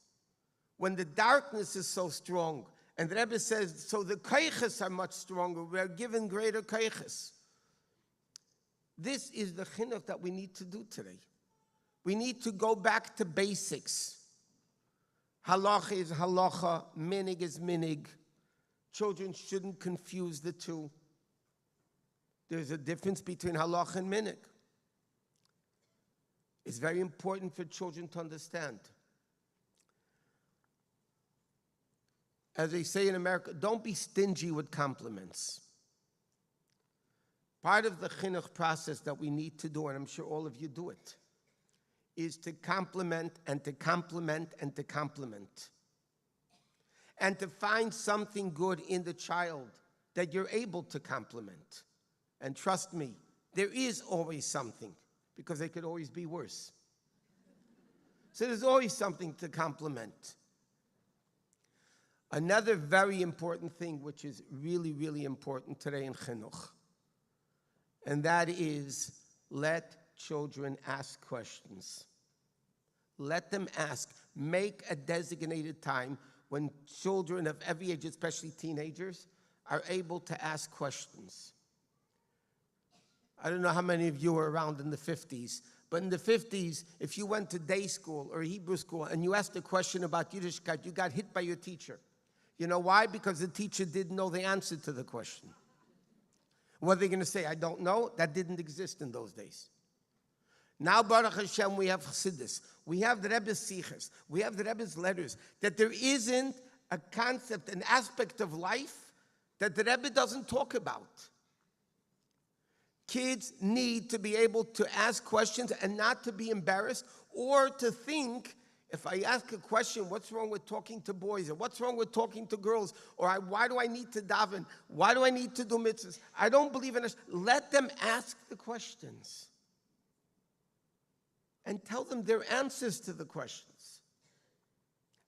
when the darkness is so strong, and the Rebbe says, so the keiches are much stronger. We are given greater keiches. This is the chinuch that we need to do today. We need to go back to basics. Halacha is halacha, minig is minig. Children shouldn't confuse the two. There's a difference between halacha and minig. It's very important for children to understand. As they say in America, don't be stingy with compliments. Part of the chinuch process that we need to do, and I'm sure all of you do it, is to compliment and to compliment and to compliment. And to find something good in the child that you're able to compliment. And trust me, there is always something, because they could always be worse. So there's always something to compliment. Another very important thing, which is really, really important today in chinuch, and that is let children ask questions. Let them ask. Make a designated time when children of every age, especially teenagers, are able to ask questions. I don't know how many of you were around in the 50s, but in the 50s, if you went to day school or Hebrew school and you asked a question about Yiddishkeit, you got hit by your teacher. You know why? Because the teacher didn't know the answer to the question. What are they going to say? I don't know. That didn't exist in those days. Now, Baruch Hashem, we have Chassidus. We have the Rebbe's Sichos. We have the Rebbe's letters. That there isn't a concept, an aspect of life that the Rebbe doesn't talk about. Kids need to be able to ask questions and not to be embarrassed or to think, if I ask a question, what's wrong with talking to boys? Or what's wrong with talking to girls? Or why do I need to daven? Why do I need to do mitzvahs? I don't believe in it. Let them ask the questions. And tell them their answers to the questions.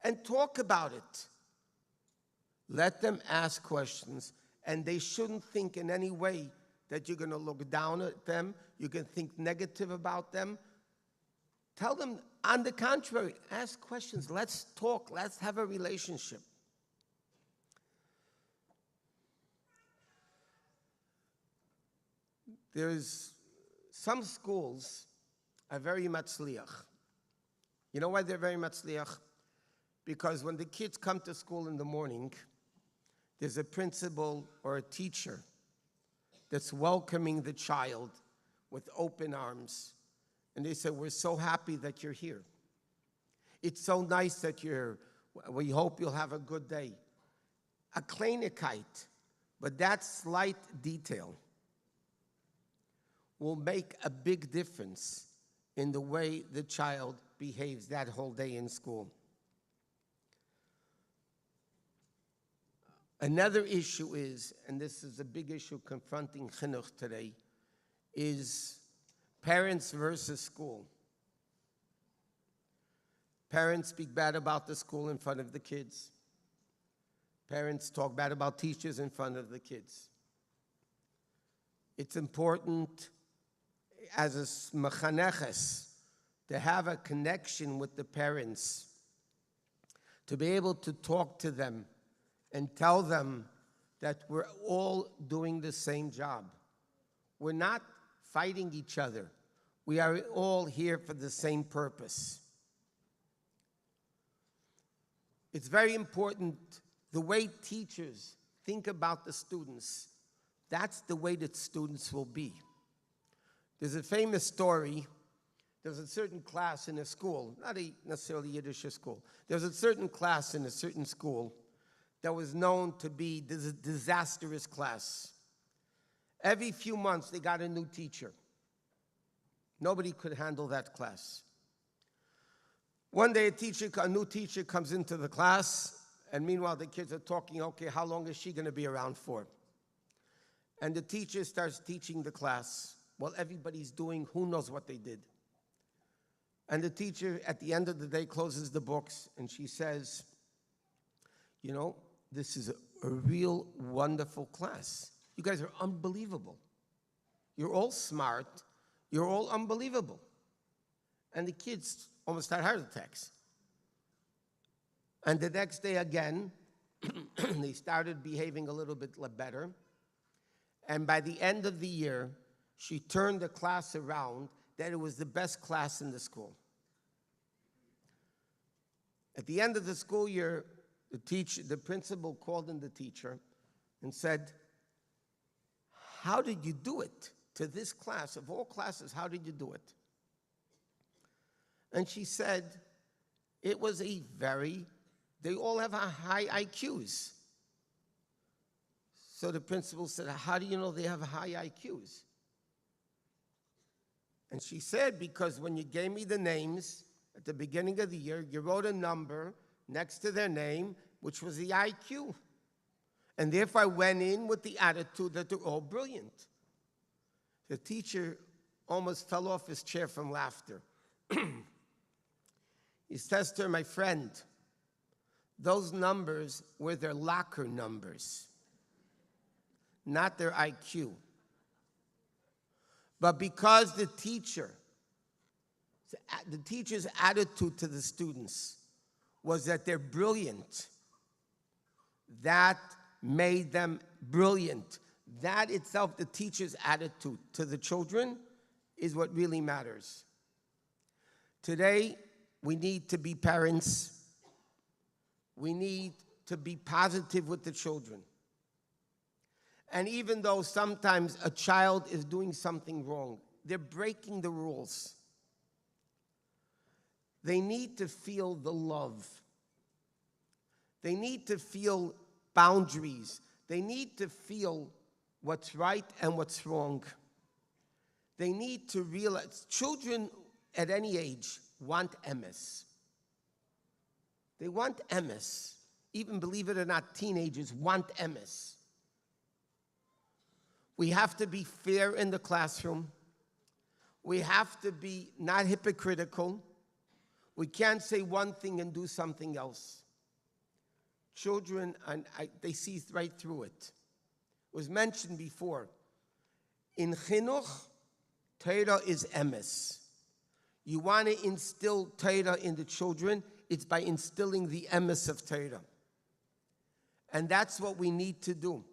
And talk about it. Let them ask questions. And they shouldn't think in any way that you're going to look down at them. You can think negative about them. Tell them, on the contrary, ask questions. Let's talk. Let's have a relationship. There's some schools are very matzliach. You know why they're very matzliach? Because when the kids come to school in the morning, there's a principal or a teacher that's welcoming the child with open arms. And they say, we're so happy that you're here. It's so nice that you're here. We hope you'll have a good day. A kleinigkeit, but that slight detail will make a big difference in the way the child behaves that whole day in school. Another issue is, and this is a big issue confronting chinuch today, is parents versus school. Parents speak bad about the school in front of the kids. Parents talk bad about teachers in front of the kids. It's important as a mechaneches to have a connection with the parents, to be able to talk to them and tell them that we're all doing the same job. We're not fighting each other. We are all here for the same purpose. It's very important the way teachers think about the students. That's the way that students will be. There's a famous story. There was a certain class in a school, not necessarily Yiddish school. There was a certain class in a certain school that was known to be the disastrous class. Every few months, they got a new teacher. Nobody could handle that class. One day, a new teacher comes into the class, and meanwhile, the kids are talking, okay, how long is she going to be around for? And the teacher starts teaching the class. While everybody's doing who knows what they did. And the teacher, at the end of the day, closes the books, and she says, you know, this is a real wonderful class. You guys are unbelievable. You're all smart. You're all unbelievable. And the kids almost had heart attacks. And the next day again, they started behaving a little bit better. And by the end of the year, she turned the class around that it was the best class in the school. At the end of the school year, the principal called in the teacher and said, "How did you do it to this class? Of all classes, how did you do it?" And she said, it was they all have high IQs. So the principal said, "How do you know they have high IQs?" And she said, "Because when you gave me the names at the beginning of the year, you wrote a number next to their name, which was the IQ. And therefore I went in with the attitude that they're all brilliant." The teacher almost fell off his chair from laughter. He says to her, "My friend, those numbers were their locker numbers, not their IQ. But because the teacher's attitude to the students was that they're brilliant, that made them brilliant. That itself, the teacher's attitude to the children, is what really matters." Today, we need to be parents. We need to be positive with the children. And even though sometimes a child is doing something wrong, they're breaking the rules, they need to feel the love. They need to feel boundaries. They need to feel what's right and what's wrong. They need to realize, children at any age want emes. They want emes. Even, believe it or not, teenagers want emes. We have to be fair in the classroom. We have to be not hypocritical. We can't say one thing and do something else. Children, they see right through it. It was mentioned before. In chinuch, Torah is emes. You want to instill Torah in the children, it's by instilling the emes of Torah. And that's what we need to do.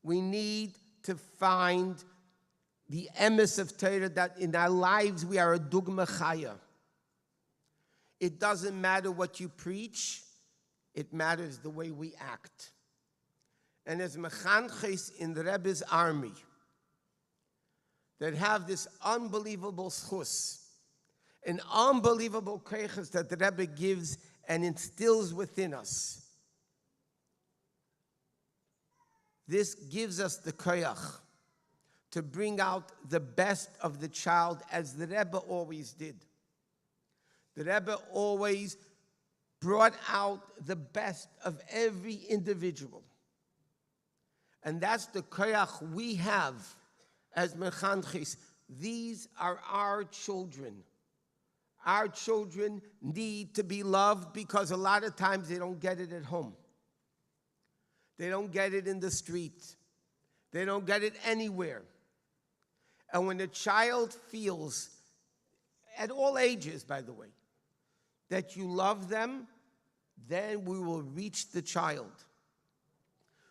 We need to find the emes of Torah, that in our lives we are a dugma chaya. It doesn't matter what you preach, it matters the way we act. And as mechanchos in the Rebbe's army that have this unbelievable schus, an unbelievable koiches that the Rebbe gives and instills within us, this gives us the koyach to bring out the best of the child, as the Rebbe always did. The Rebbe always brought out the best of every individual. And that's the koyach we have as mechanchos. These are our children. Our children need to be loved, because a lot of times they don't get it at home. They don't get it in the street. They don't get it anywhere. And when the child feels, at all ages, by the way, that you love them, then we will reach the child.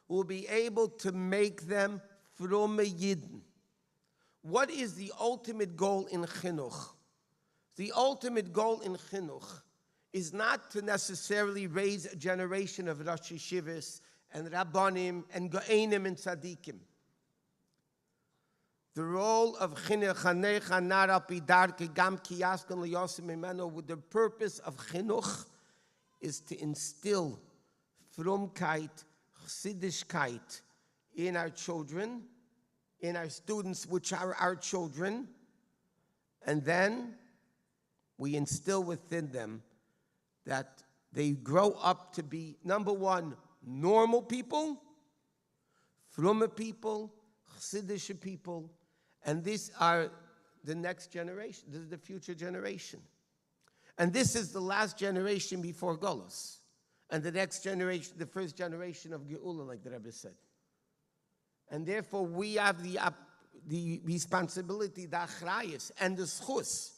We'll be able to make them from a Yidden. What is the ultimate goal in chinuch? The ultimate goal in chinuch is not to necessarily raise a generation of Rosh Yeshivas and Rabbanim and Go'enim and Tzadikim. The role of chinuch, hanecha nara pidarke gam ki yaskan liyosim imeno, with the purpose of chinuch is to instill frumkeit, chassidishkeit in our children, in our students, which are our children, and then we instill within them that they grow up to be, number one, normal people, frumme people, chassidish people, and these are the next generation. This is the future generation. And this is the last generation before Golos. And the next generation, the first generation of Geula, like the Rebbe said. And therefore, we have the responsibility, the achrayus, and the schus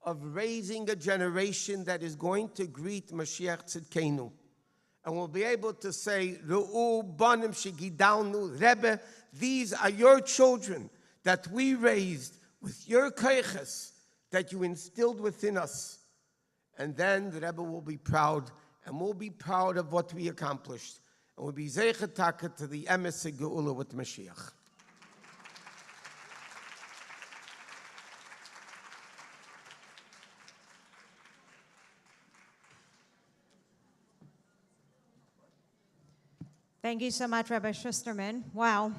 of raising a generation that is going to greet Mashiach Tzidkenu. And we'll be able to say, Ru'u banim shegidalnu, Rebbe, these are your children that we raised with your koiches that you instilled within us. and then the Rebbe will be proud, and we'll be proud of what we accomplished, and we'll be zeicher taka to the emes geula with Mashiach. Thank you so much, Rabbi Schusterman. Wow,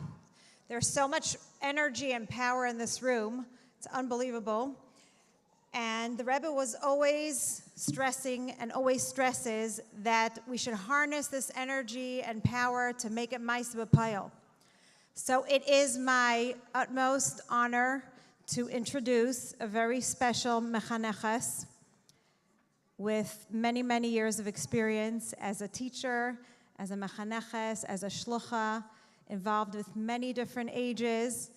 there's so much energy and power in this room. It's unbelievable. And the Rebbe was always stressing and always stresses that we should harness this energy and power to make it ma'aseh b'payil. So it is my utmost honor to introduce a very special mechanechas with many, many years of experience as a teacher, as a mechaneches, as a shlucha, involved with many different ages,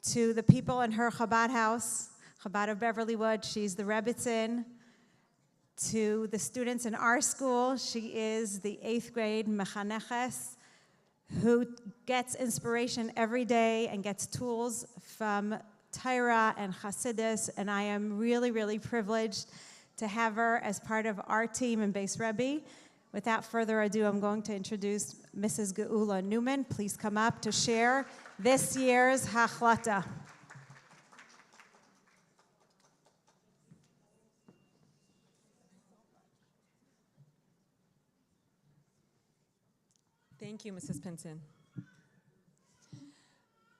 to the people in her Chabad house, Chabad of Beverlywood. She's the Rebbitzin. To the students in our school, she is the 8th grade mechaneches, who gets inspiration every day and gets tools from Torah and Chassidus, and I am really, really privileged to have her as part of our team in Beis Rebbe. Without further ado, I'm going to introduce Mrs. Geula Newman. Please come up to share this year's Hachlata. Thank you, Mrs. Pinson.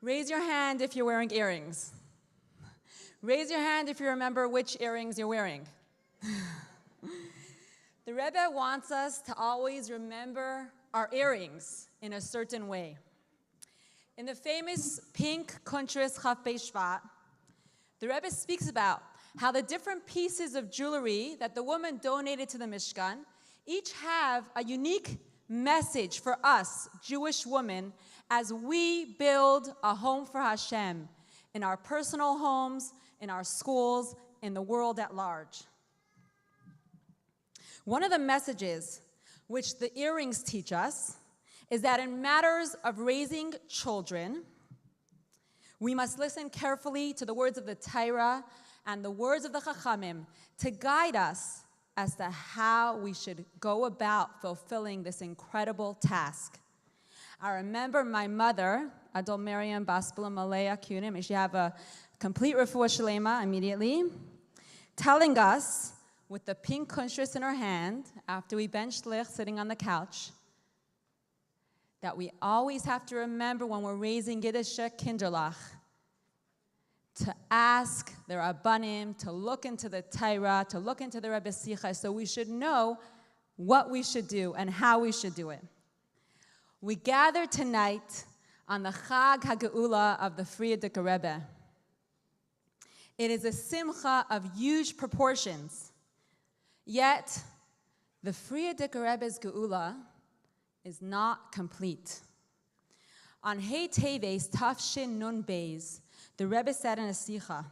Raise your hand if you're wearing earrings. Raise your hand if you remember which earrings you're wearing. The Rebbe wants us to always remember our earrings in a certain way. In the famous pink Kuntris Chaf Beis Shvat, the Rebbe speaks about how the different pieces of jewelry that the woman donated to the Mishkan each have a unique message for us, Jewish women, as we build a home for Hashem in our personal homes, in our schools, in the world at large. One of the messages which the earrings teach us is that in matters of raising children, we must listen carefully to the words of the Torah and the words of the Chachamim to guide us as to how we should go about fulfilling this incredible task. I remember my mother, Adol Miriam Basbala Malaya Kunim, may she have a complete refuah shlema immediately, telling us with the pink kunstris in her hand, after we bench lich sitting on the couch, that we always have to remember when we're raising Yiddish kinderlach to ask the Rabbanim, to look into the Torah, to look into the Rebbe Sicha, so we should know what we should do and how we should do it. We gather tonight on the Chag HaGeula of the Frierdiker Rebbe. It is a simcha of huge proportions. Yet, the Frierdiker Rebbe's Geula is not complete. On Hey Teves Tafshin Nun Beis, the Rebbe said in a Sicha,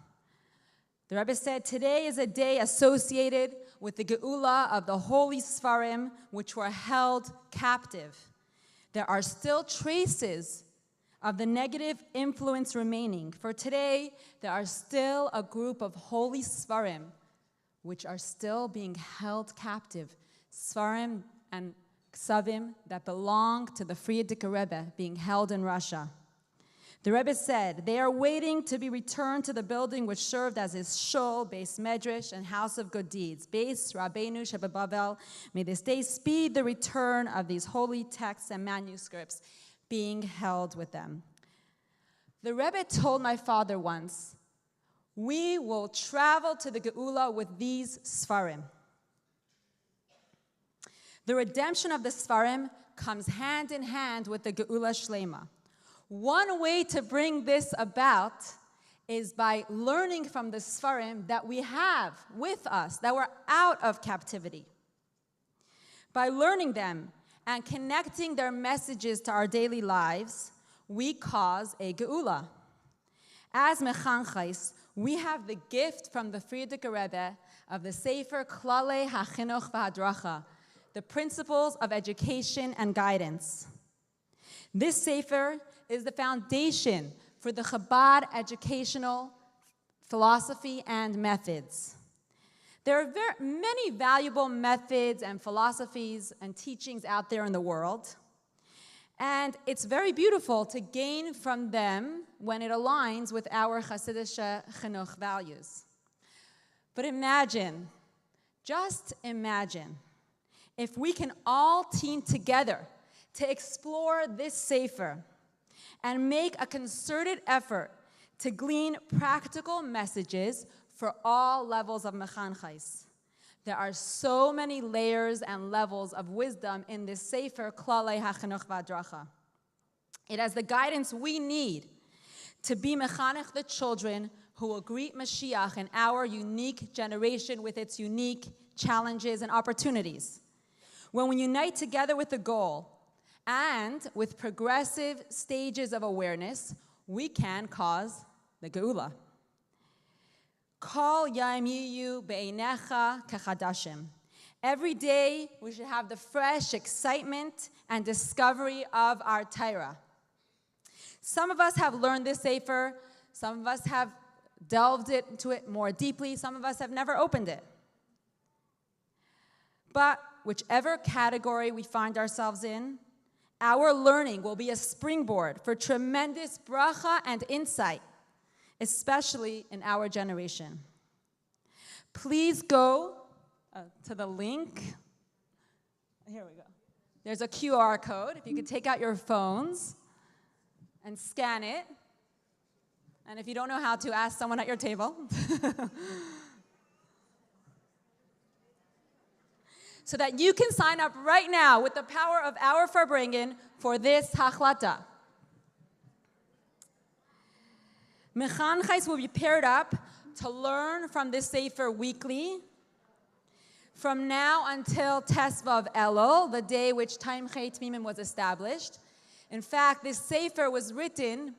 the Rebbe said, today is a day associated with the Geula of the holy Sfarim, which were held captive. There are still traces of the negative influence remaining. For today, there are still a group of holy Sfarim which are still being held captive. Sfarim and Ksavim that belong to the Frierdiker Rebbe being held in Russia. The Rebbe said, they are waiting to be returned to the building which served as his shul, Beis Medrash, and house of good deeds. Beis Rabbeinu Shebebavel, may this day speed the return of these holy texts and manuscripts being held with them. The Rebbe told my father once, we will travel to the Geula with these Sfarim. The redemption of the Sfarim comes hand in hand with the Geula Shlema. One way to bring this about is by learning from the Sfarim that we have with us, that were out of captivity. By learning them and connecting their messages to our daily lives, we cause a Geula. As Mechanchos, we have the gift from the Frierdiker Rebbe of the Sefer Klalei HaChinuch VaHadracha, the principles of education and guidance. This Sefer is the foundation for the Chabad educational philosophy and methods. There are many valuable methods and philosophies and teachings out there in the world, and it's very beautiful to gain from them when it aligns with our Hasidische Chinuch values. But imagine, just imagine, if we can all team together to explore this sefer and make a concerted effort to glean practical messages for all levels of mechanchos. There are so many layers and levels of wisdom in this sefer, Klalei HaChinuch V'Hadracha. It has the guidance we need to be mechanech the children who will greet Mashiach in our unique generation with its unique challenges and opportunities. When we unite together with the goal and with progressive stages of awareness, we can cause the Geula. Kol yom yiyu be'einecha kechadashim. Every day we should have the fresh excitement and discovery of our Torah. Some of us have learned this sefer, some of us have delved into it more deeply, some of us have never opened it. But whichever category we find ourselves in, our learning will be a springboard for tremendous bracha and insight, especially in our generation. Please go to the link. Here we go. There's a QR code. If you could take out your phones and scan it. And if you don't know how to, ask someone at your table. So that you can sign up right now with the power of our Farbrengen for this hachlata. Mechanchos will be paired up to learn from this sefer weekly from now until Tesvav Elul, the day which Tamchei Tmimim was established. In fact, this sefer was written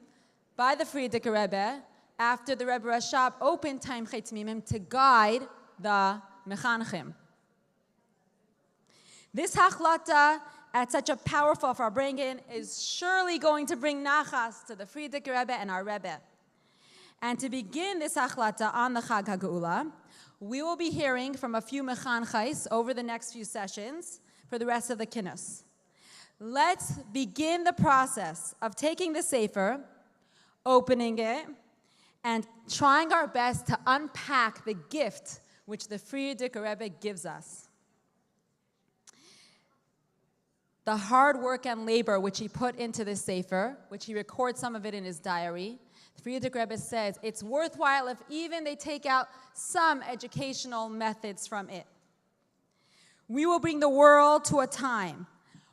by the Frierdiker Rebbe after the Rebbe Rashab opened Tamchei Tmimim to guide the Mechanchim. This hachlata at such a powerful Farbrengen is surely going to bring nachas to the Frierdiker Rebbe and our Rebbe. And to begin this hachlata on the Chag HaGeula, we will be hearing from a few mechanchos over the next few sessions for the rest of the Kinus. Let's begin the process of taking the sefer, opening it, and trying our best to unpack the gift which the Frierdiker Rebbe gives us. The hard work and labor which he put into this sefer, which he records some of it in his diary, the Frierdiker Rebbe says it's worthwhile if even they take out some educational methods from it. We will bring the world to a time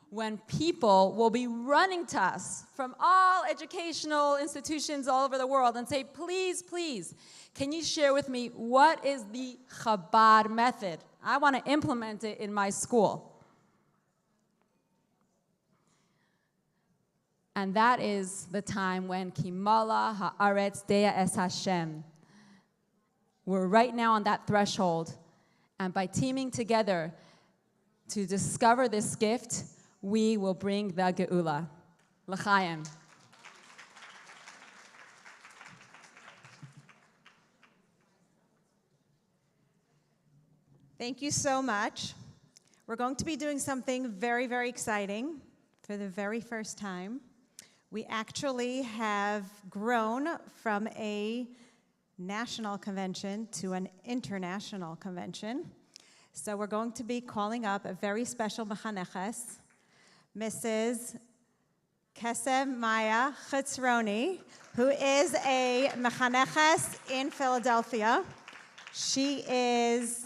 when people will be running to us from all educational institutions all over the world and say, please, please, can you share with me what is the Chabad method? I want to implement it in my school. And that is the time when Kimala ha'aretz dea es Hashem. We're right now on that threshold. And by teaming together to discover this gift, we will bring the Geula. L'chaim. Thank you so much. We're going to be doing something very, very exciting for the very first time. We actually have grown from a national convention to an international convention. So we're going to be calling up a very special mechaneches, Mrs. Kesem Maya Chitzroni, who is a mechaneches in Philadelphia. She is,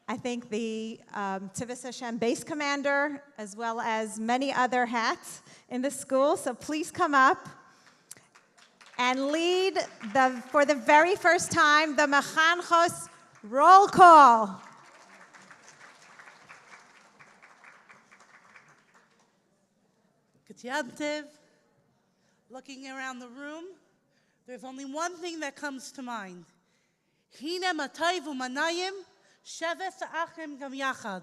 I think, the Tivus Hashem base commander, as well as many other hats in the school. So please come up and lead, for the very first time, the Mechanchos roll call. K'tiyamtiv, looking around the room, there's only one thing that comes to mind. Hine matay v'manayim, sheves achim gam yachad.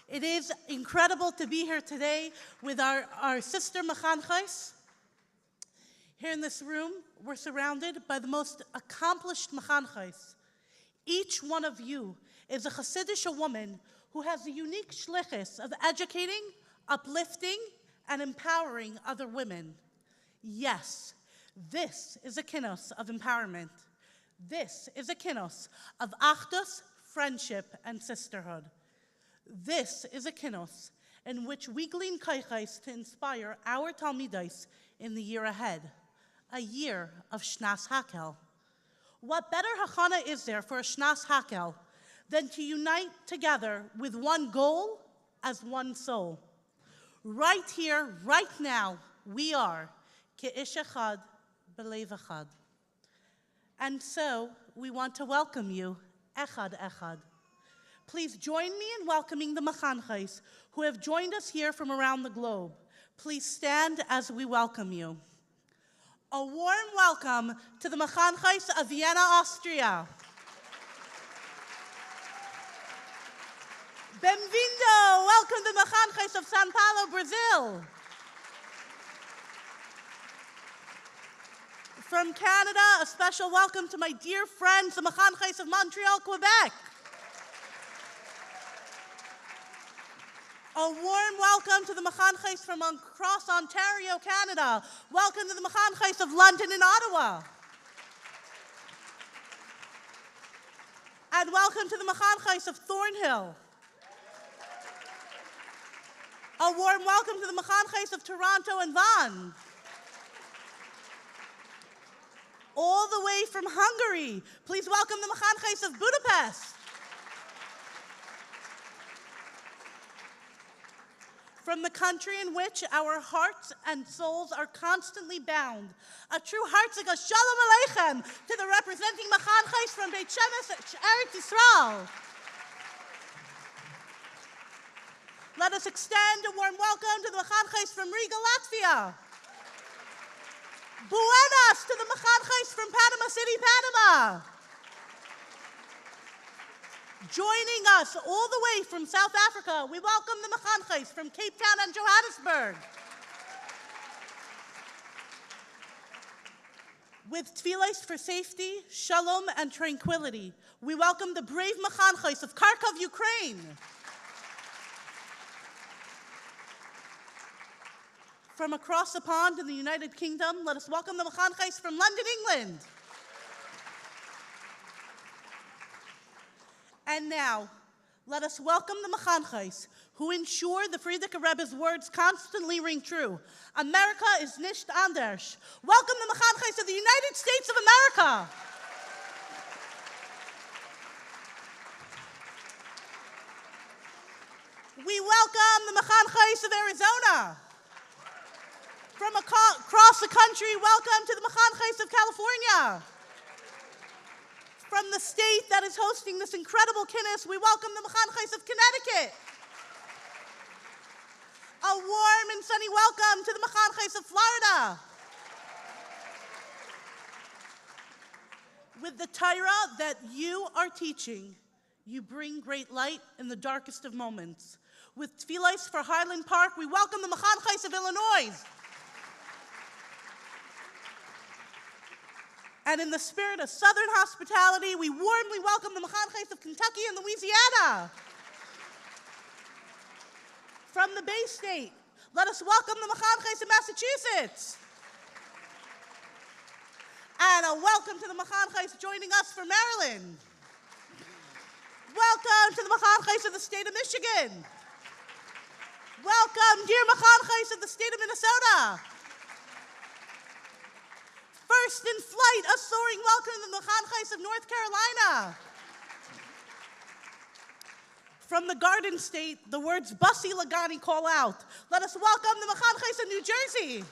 It is incredible to be here today with our sister Mechanchos. Here in this room, we're surrounded by the most accomplished Mechanchos. Each one of you is a Hasidic woman who has the unique shlichus of educating, uplifting, and empowering other women. Yes, this is a kinus of empowerment. This is a kinus of achdus, friendship, and sisterhood. This is a kinus in which we glean kaichais to inspire our Talmidais in the year ahead, a year of Shnas Hakel. What better hachana is there for a Shnas Hakel than to unite together with one goal as one soul? Right here, right now, we are Ke'ish Echad, B'Lev Echad. And so, we want to welcome you, Echad Echad. Please join me in welcoming the Mechanchos who have joined us here from around the globe. Please stand as we welcome you. A warm welcome to the Mechanchos of Vienna, Austria. Bem-vindo! Welcome to the Mechanchos of São Paulo, Brazil. From Canada, a special welcome to my dear friends, the Mechanchos of Montreal, Quebec. A warm welcome to the Mechanchos from across Ontario, Canada. Welcome to the Mechanchos of London and Ottawa. And welcome to the Mechanchos of Thornhill. A warm welcome to the Mechanchos of Toronto and Vaughan. All the way from Hungary, please welcome the Mechanchos of Budapest. From the country in which our hearts and souls are constantly bound, a true heartziga Shalom Aleichem to the representing Mechanchos from Beit Shemesh, Eretz Yisrael. Let us extend a warm welcome to the Mechanchos from Riga, Latvia. Buenas to the Mechanchos from Panama City, Panama. Joining us all the way from South Africa, we welcome the Mechanchos from Cape Town and Johannesburg. With tefillos for safety, shalom, and tranquility, we welcome the brave Mechanchos of Kharkov, Ukraine. From across the pond in the United Kingdom, let us welcome the Mechanchos from London, England. And now, let us welcome the Mechanchos who ensure the Frierdiker Rebbe's words constantly ring true. America is nicht anders. Welcome the Mechanchos of the United States of America. We welcome the Mechanchos of Arizona. From across the country, welcome to the Mechanchos of California. From the state that is hosting this incredible kinus, we welcome the Mechanchos of Connecticut. A warm and sunny welcome to the Mechanchos of Florida. With the Torah that you are teaching, you bring great light in the darkest of moments. With tefillos for Highland Park, we welcome the Mechanchos of Illinois. And in the spirit of Southern hospitality, we warmly welcome the Mechanchos of Kentucky and Louisiana. From the Bay State, let us welcome the Mechanchos of Massachusetts. And a welcome to the Mechanchos joining us from Maryland. Welcome to the Mechanchos of the state of Michigan. Welcome, dear Mechanchos of the state of Minnesota. First in flight, a soaring welcome to the Mechanchos of North Carolina. From the Garden State, the words Basi Lagani call out. Let us welcome the Mechanchos of New Jersey.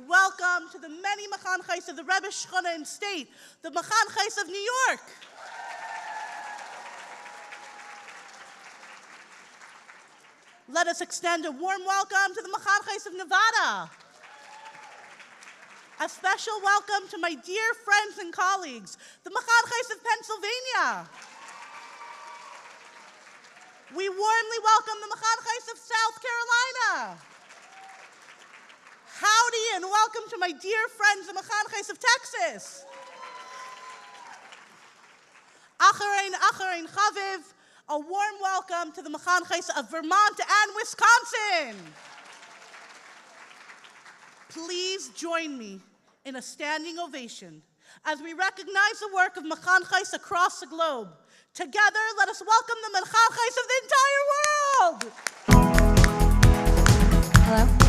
Welcome to the many Mechanchos of the Rebbe Shechona in state, the Mechanchos of New York. Let us extend a warm welcome to the Mechanchos of Nevada. A special welcome to my dear friends and colleagues, the Mechanchos of Pennsylvania. We warmly welcome the Mechanchos of South Carolina. Howdy and welcome to my dear friends, the Mechanchos of Texas. Acharein Chaviv, a warm welcome to the Mechanchos of Vermont and Wisconsin. Please join me in a standing ovation as we recognize the work of Mechanchos across the globe. Together, let us welcome the Mechanchos of the entire world. Hello.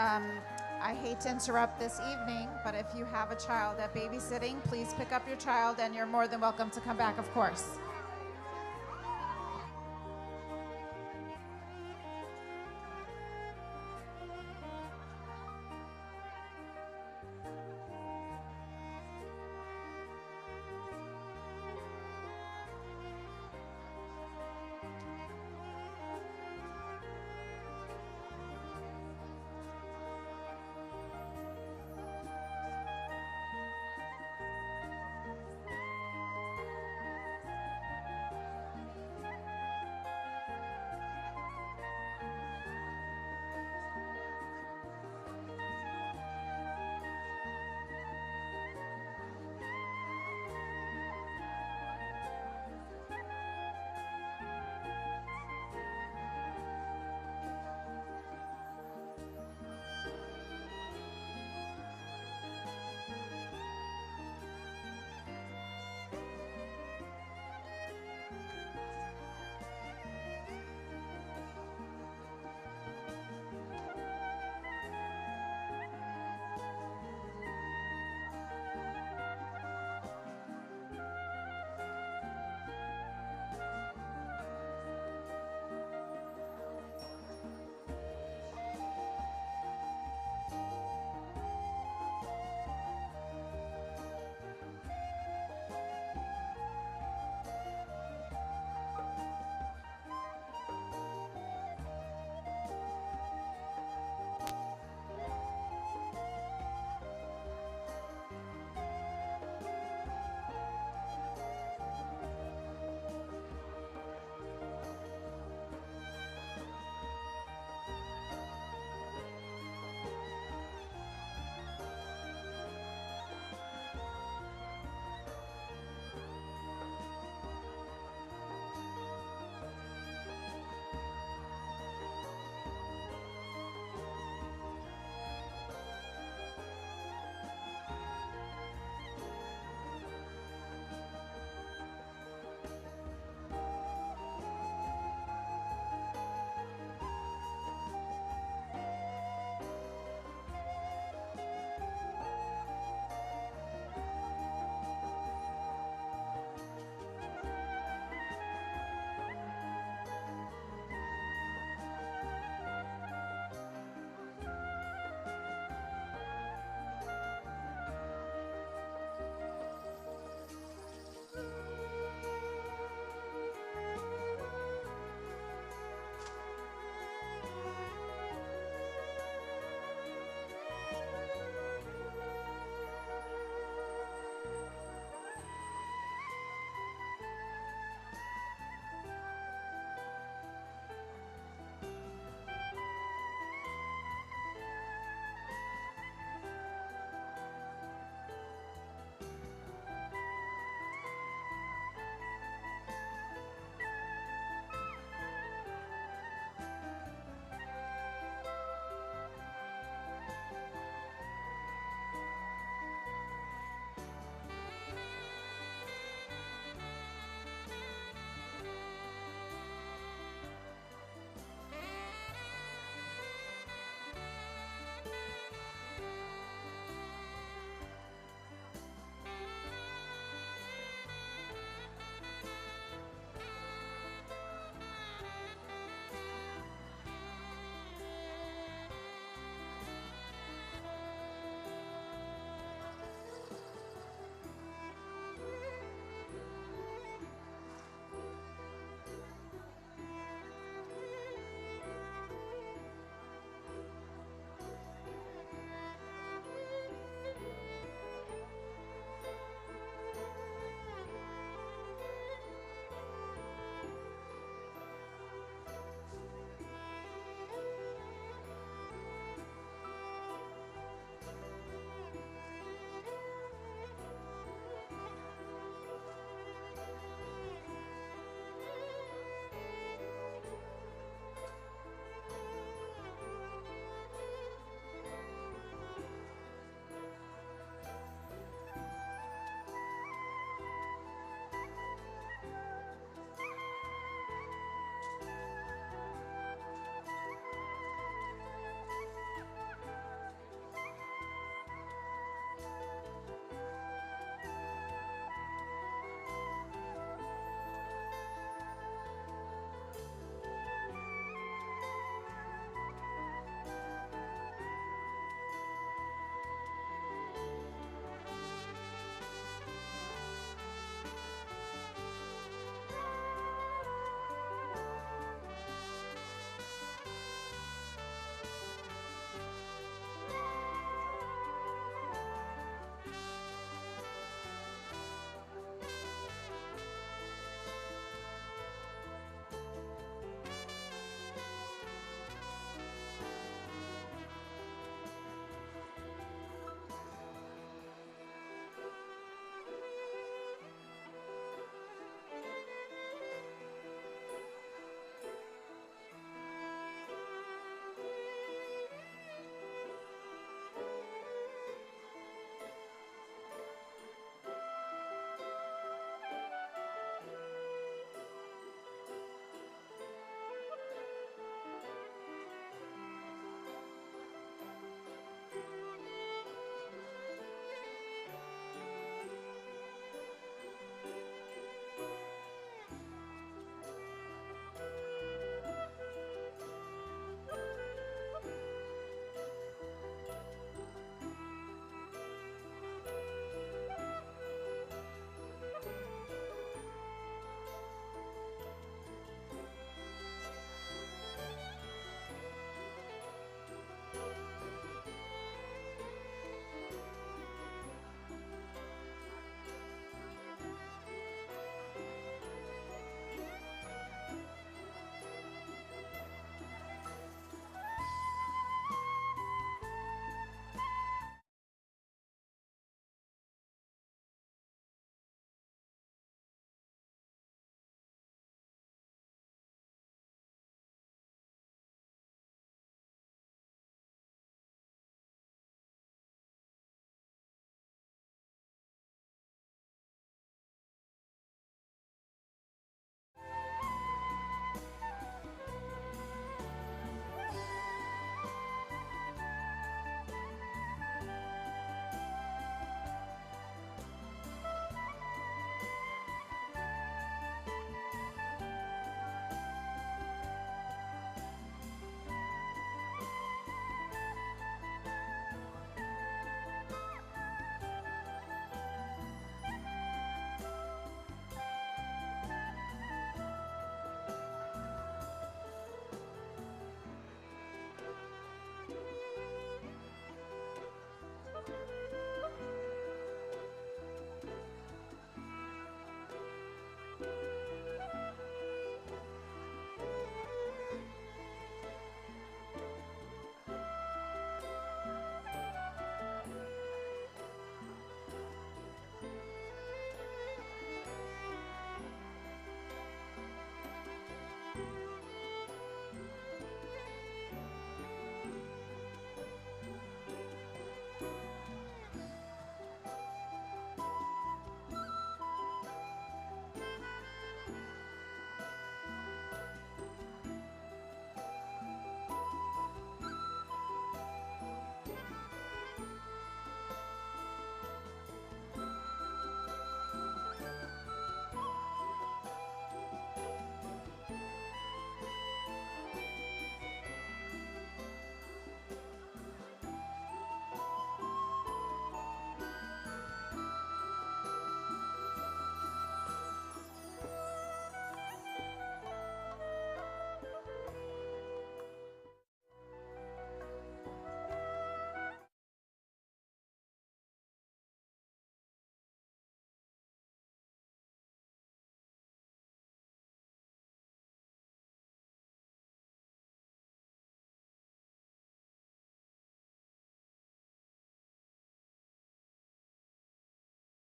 I hate to interrupt this evening, but if you have a child at babysitting, please pick up your child and you're more than welcome to come back, of course.